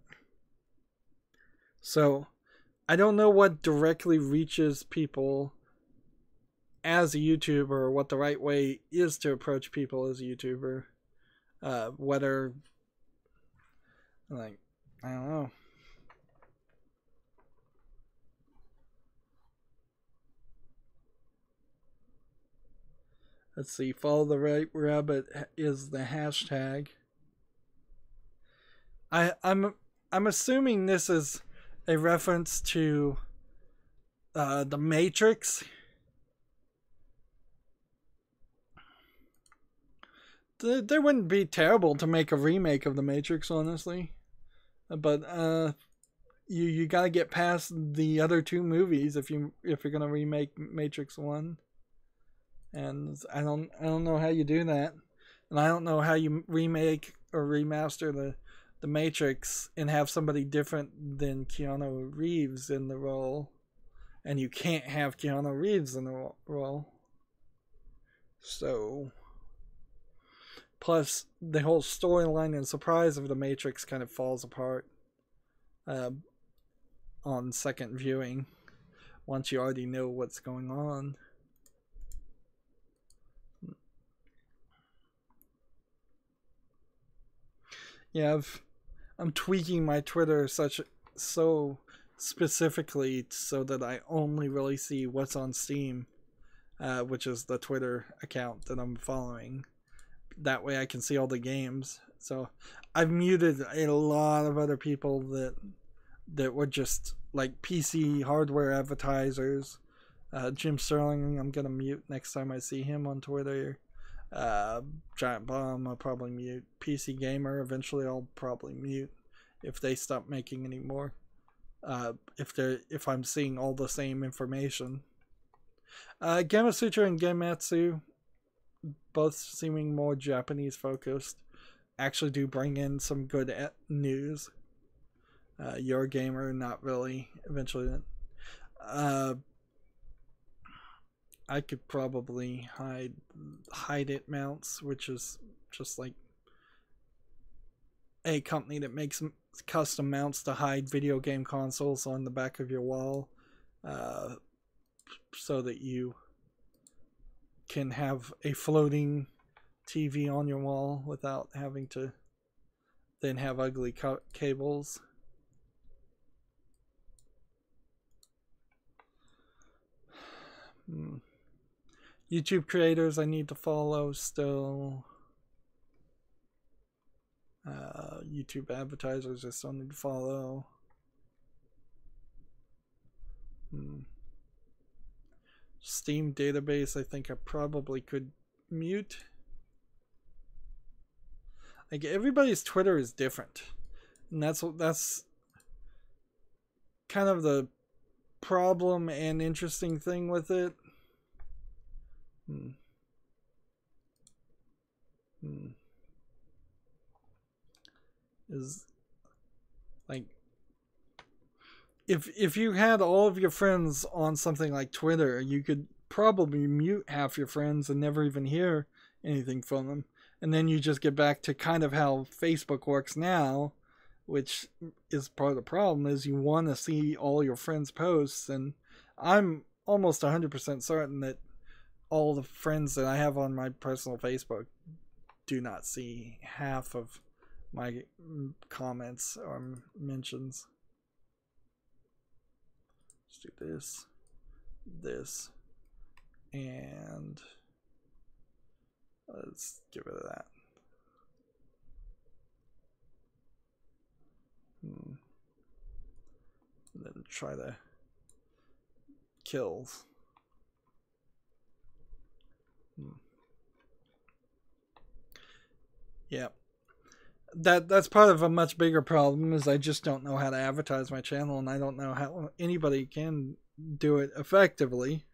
so I don't know what directly reaches people as a YouTuber, or what the right way is to approach people as a YouTuber. Whether, like, I don't know. Let's see. Follow the Right Rabbit is the hashtag. I'm assuming this is a reference to the Matrix. They wouldn't be terrible to make a remake of the Matrix, honestly. But you gotta get past the other two movies if you're gonna remake Matrix 1. And I don't know how you do that. And I don't know how you remake or remaster the Matrix and have somebody different than Keanu Reeves in the role. And you can't have Keanu Reeves in the role. So, plus the whole storyline and surprise of the Matrix kind of falls apart on second viewing once you already know what's going on. Yeah, I'm tweaking my Twitter so specifically so that I only really see what's on Steam, which is the Twitter account that I'm following. That way I can see all the games. So I've muted a lot of other people that were just like PC hardware advertisers. Jim Sterling, I'm gonna mute next time I see him on Twitter. Giant Bomb, I'll probably mute. PC Gamer, eventually I'll probably mute if they stop making any more. If I'm seeing all the same information. Gamasutra and Gematsu, both seeming more Japanese focused, actually do bring in some good news. Your Gamer, not really. Eventually, I could probably hide it mounts, which is just like a company that makes custom mounts to hide video game consoles on the back of your wall, so that you can have a floating TV on your wall without having to then have ugly cables. YouTube creators I need to follow still. YouTube advertisers I still need to follow. Steam database I think I probably could mute. Like everybody's Twitter is different, and that's kind of the problem and interesting thing with it. Is like if you had all of your friends on something like Twitter, you could probably mute half your friends and never even hear anything from them. And then you just get back to kind of how Facebook works now, which is part of the problem, is you want to see all your friends' posts. And I'm almost 100% certain that all the friends that I have on my personal Facebook do not see half of my comments or mentions. Let's do this, and let's get rid of that. And then try to kills. Yeah. That's part of a much bigger problem, is I just don't know how to advertise my channel, and I don't know how anybody can do it effectively.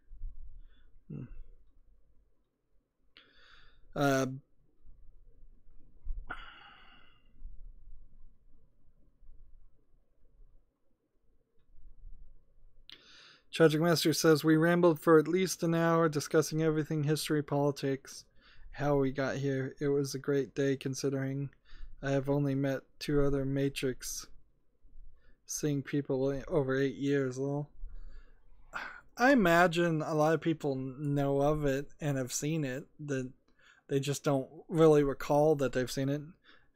Tragic Master says, we rambled for at least an hour discussing everything, history, politics, how we got here. It was a great day considering I have only met 2 other Matrix seeing people over 8 years. Well, I imagine a lot of people know of it and have seen it, that they just don't really recall that they've seen it.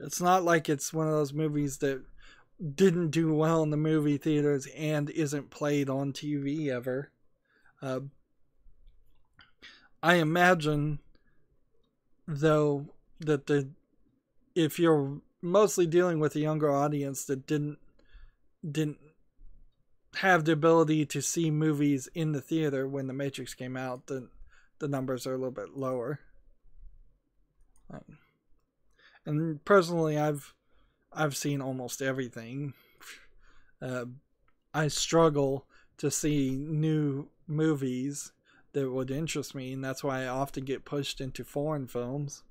It's not like it's one of those movies that didn't do well in the movie theaters and isn't played on TV ever. I imagine, though, that if you're mostly dealing with a younger audience that didn't have the ability to see movies in the theater when The Matrix came out, then the numbers are a little bit lower. And personally, I've seen almost everything. I struggle to see new movies that would interest me, and that's why I often get pushed into foreign films.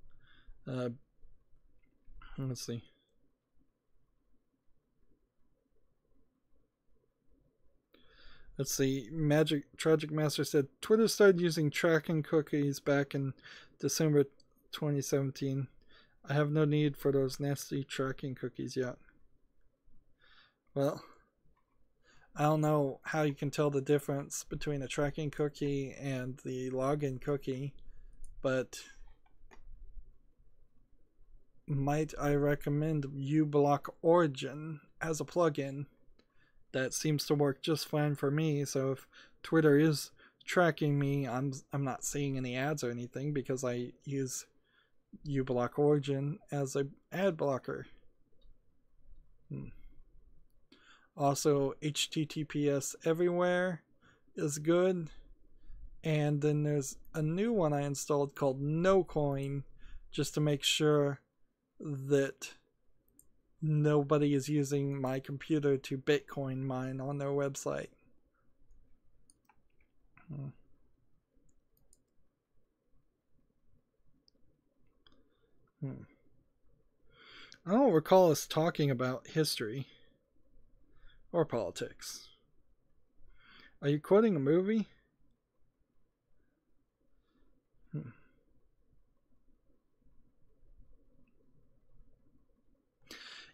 Let's see. Let's see. Tragic Master said, Twitter started using tracking cookies back in December 2017. I have no need for those nasty tracking cookies yet. Well, I don't know how you can tell the difference between a tracking cookie and the login cookie, but might I recommend uBlock Origin as a plugin. That seems to work just fine for me. So if Twitter is tracking me, I'm not seeing any ads or anything because I use uBlock Origin as a ad blocker. Also, HTTPS everywhere is good. And then there's a new one I installed called NoCoin, just to make sure that nobody is using my computer to Bitcoin mine on their website. I don't recall us talking about history or politics. Are you quoting a movie?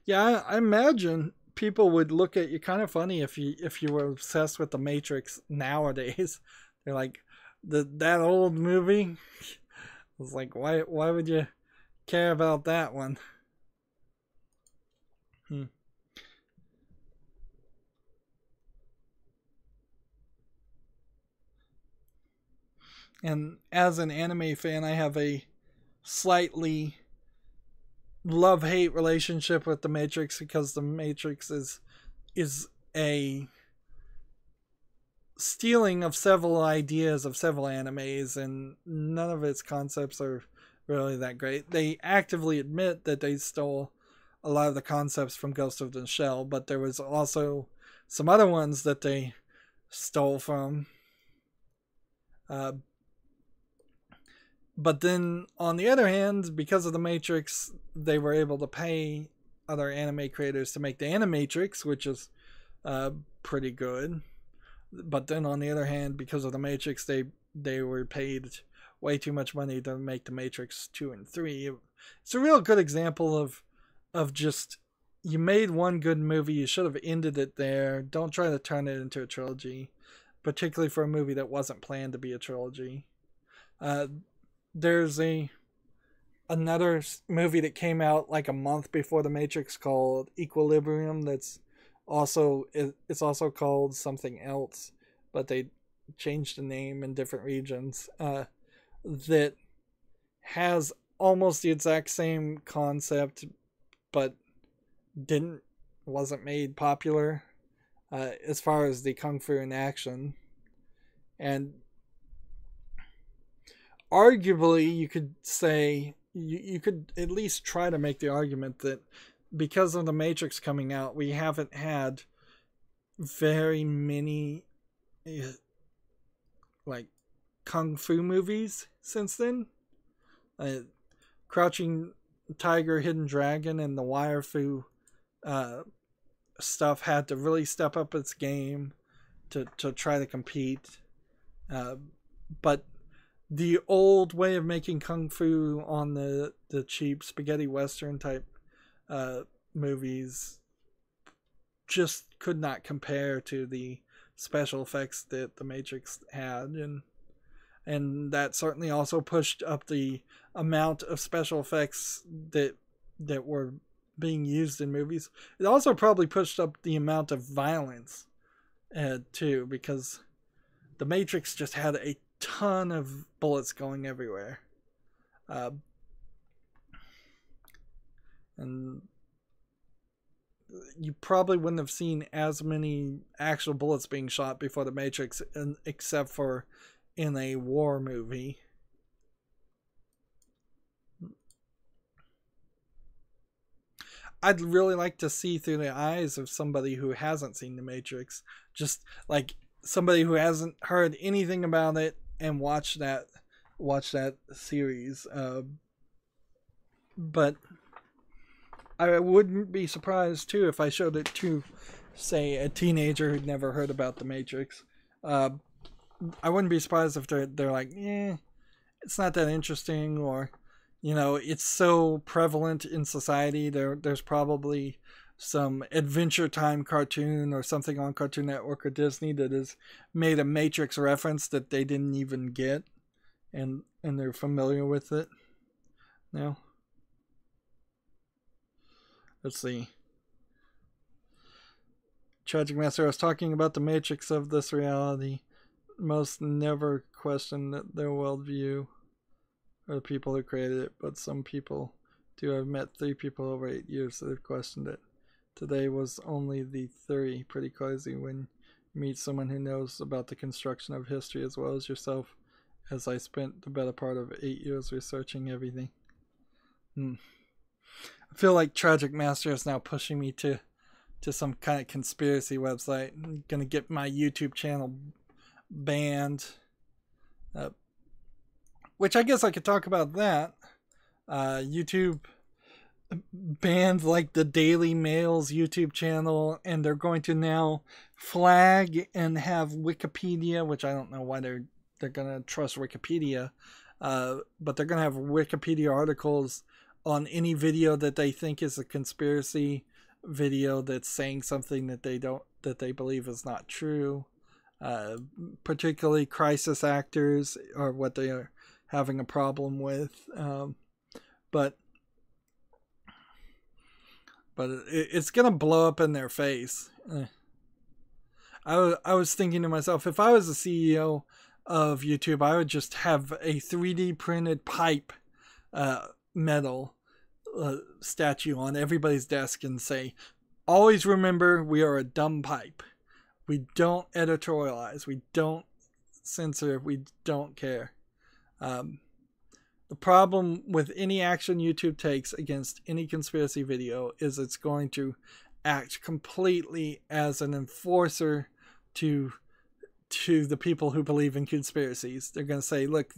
Yeah, I imagine people would look at you kind of funny if you were obsessed with the Matrix nowadays. They're like, that old movie. It's like, why would you care about that one? And as an anime fan, I have a slightly love-hate relationship with The Matrix, because The Matrix is a stealing of several ideas of several animes, and none of its concepts are really that great. They actively admit that they stole a lot of the concepts from Ghost of the Shell, but there was also some other ones that they stole from. But then, on the other hand, because of The Matrix, they were able to pay other anime creators to make the Animatrix, which is pretty good. But then, on the other hand, because of The Matrix, they were paid way too much money to make The Matrix 2 and 3. It's a real good example of just, you made one good movie, you should have ended it there. Don't try to turn it into a trilogy, particularly for a movie that wasn't planned to be a trilogy. There's another movie that came out like a month before The Matrix called Equilibrium. It's also called something else, but they changed the name in different regions. That has almost the exact same concept, but wasn't made popular as far as the kung fu in action. And arguably, you could say, you could at least try to make the argument that because of The Matrix coming out, we haven't had very many like kung fu movies since then. Crouching Tiger, Hidden Dragon, and the Wire Fu stuff had to really step up its game to try to compete. But the old way of making kung fu on the cheap spaghetti western type movies just could not compare to the special effects that The Matrix had, and that certainly also pushed up the amount of special effects that were being used in movies. It also probably pushed up the amount of violence too, because The Matrix just had a ton of bullets going everywhere. And you probably wouldn't have seen as many actual bullets being shot before The Matrix, except for in a war movie. I'd really like to see through the eyes of somebody who hasn't seen The Matrix. Just like somebody who hasn't heard anything about it and watch that series. But I wouldn't be surprised too if I showed it to, say, a teenager who'd never heard about The Matrix. I wouldn't be surprised if they're like, it's not that interesting, or, it's so prevalent in society. There's probably some Adventure Time cartoon or something on Cartoon Network or Disney that has made a Matrix reference that they didn't even get, and they're familiar with it now. Let's see. Tragic Master, I was talking about the Matrix of this reality. Most never question their worldview or the people who created it, but some people do. I've met 3 people over 8 years that have questioned it. Today was only the 3. Pretty crazy when you meet someone who knows about the construction of history as well as yourself, as I spent the better part of 8 years researching everything. I feel like Tragic Master is now pushing me to some kind of conspiracy website. I'm gonna get my YouTube channel banned, which I guess I could talk about that. YouTube banned like the Daily Mail's YouTube channel, and they're going to now flag and have Wikipedia, which I don't know why they're gonna trust Wikipedia, but they're gonna have Wikipedia articles on any video that they think is a conspiracy video that's saying something that they believe is not true. Particularly crisis actors are what they are having a problem with. But it's gonna blow up in their face. I was thinking to myself, if I was a CEO of YouTube, I would just have a 3D printed pipe metal statue on everybody's desk and say, always remember, we are a dumb pipe. We don't editorialize. We don't censor. We don't care. The problem with any action YouTube takes against any conspiracy video is it's going to act completely as an enforcer to the people who believe in conspiracies. They're going to say, look,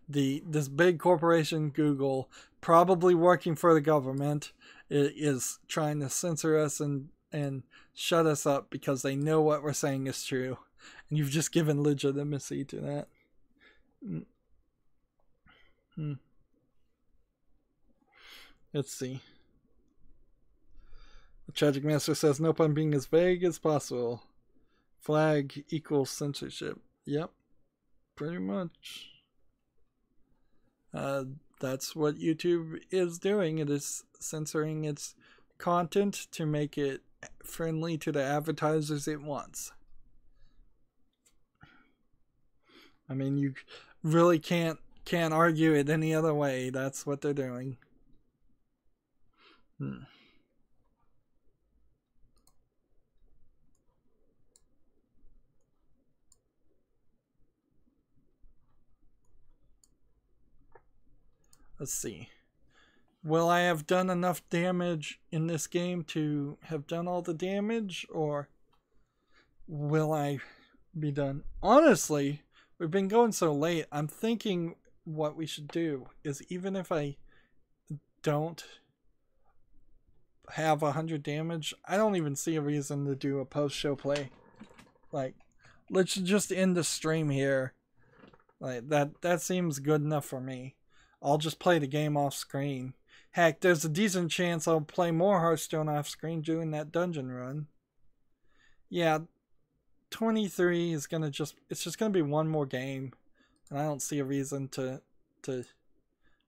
this big corporation, Google, probably working for the government, is trying to censor us and shut us up because they know what we're saying is true. And you've just given legitimacy to that. Let's see. The Tragic Master says, nope, I'm being as vague as possible. Flag equals censorship. Yep, pretty much. That's what YouTube is doing. It is censoring its content to make it friendly to the advertisers it wants. I mean, you really can't argue it any other way. That's what they're doing. Let's see. Will I have done enough damage in this game to have done all the damage, or will I be done? Honestly, we've been going so late, I'm thinking what we should do is, even if I don't have 100 damage, I don't even see a reason to do a post-show play. Like, let's just end the stream here. Like, that seems good enough for me. I'll just play the game off screen. Heck, there's a decent chance I'll play more Hearthstone off screen doing that dungeon run. Yeah, 23 is gonna it's just gonna be one more game, and I don't see a reason to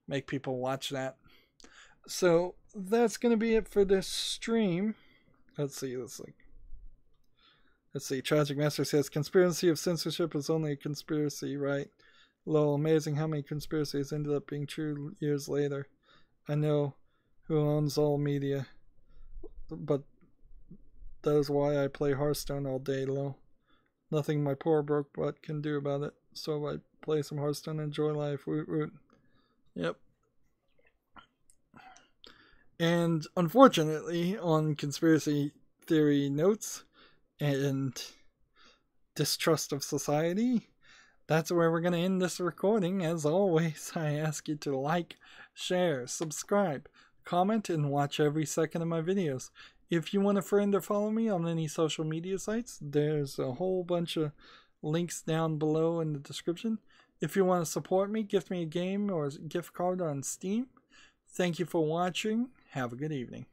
make people watch that. So that's gonna be it for this stream. Let's see. Tragic Master says, conspiracy of censorship is only a conspiracy, right? Lol, amazing how many conspiracies ended up being true years later. I know who owns all media, but that is why I play Hearthstone all day, lol. Nothing my poor broke butt can do about it, so I play some Hearthstone and enjoy life. Woot woot. Yep. And unfortunately, on conspiracy theory notes and distrust of society, that's where we're going to end this recording. As always, I ask you to like, share, subscribe, comment, and watch every second of my videos. If you want a friend or follow me on any social media sites, there's a whole bunch of links down below in the description. If you want to support me, gift me a game or a gift card on Steam. Thank you for watching. Have a good evening.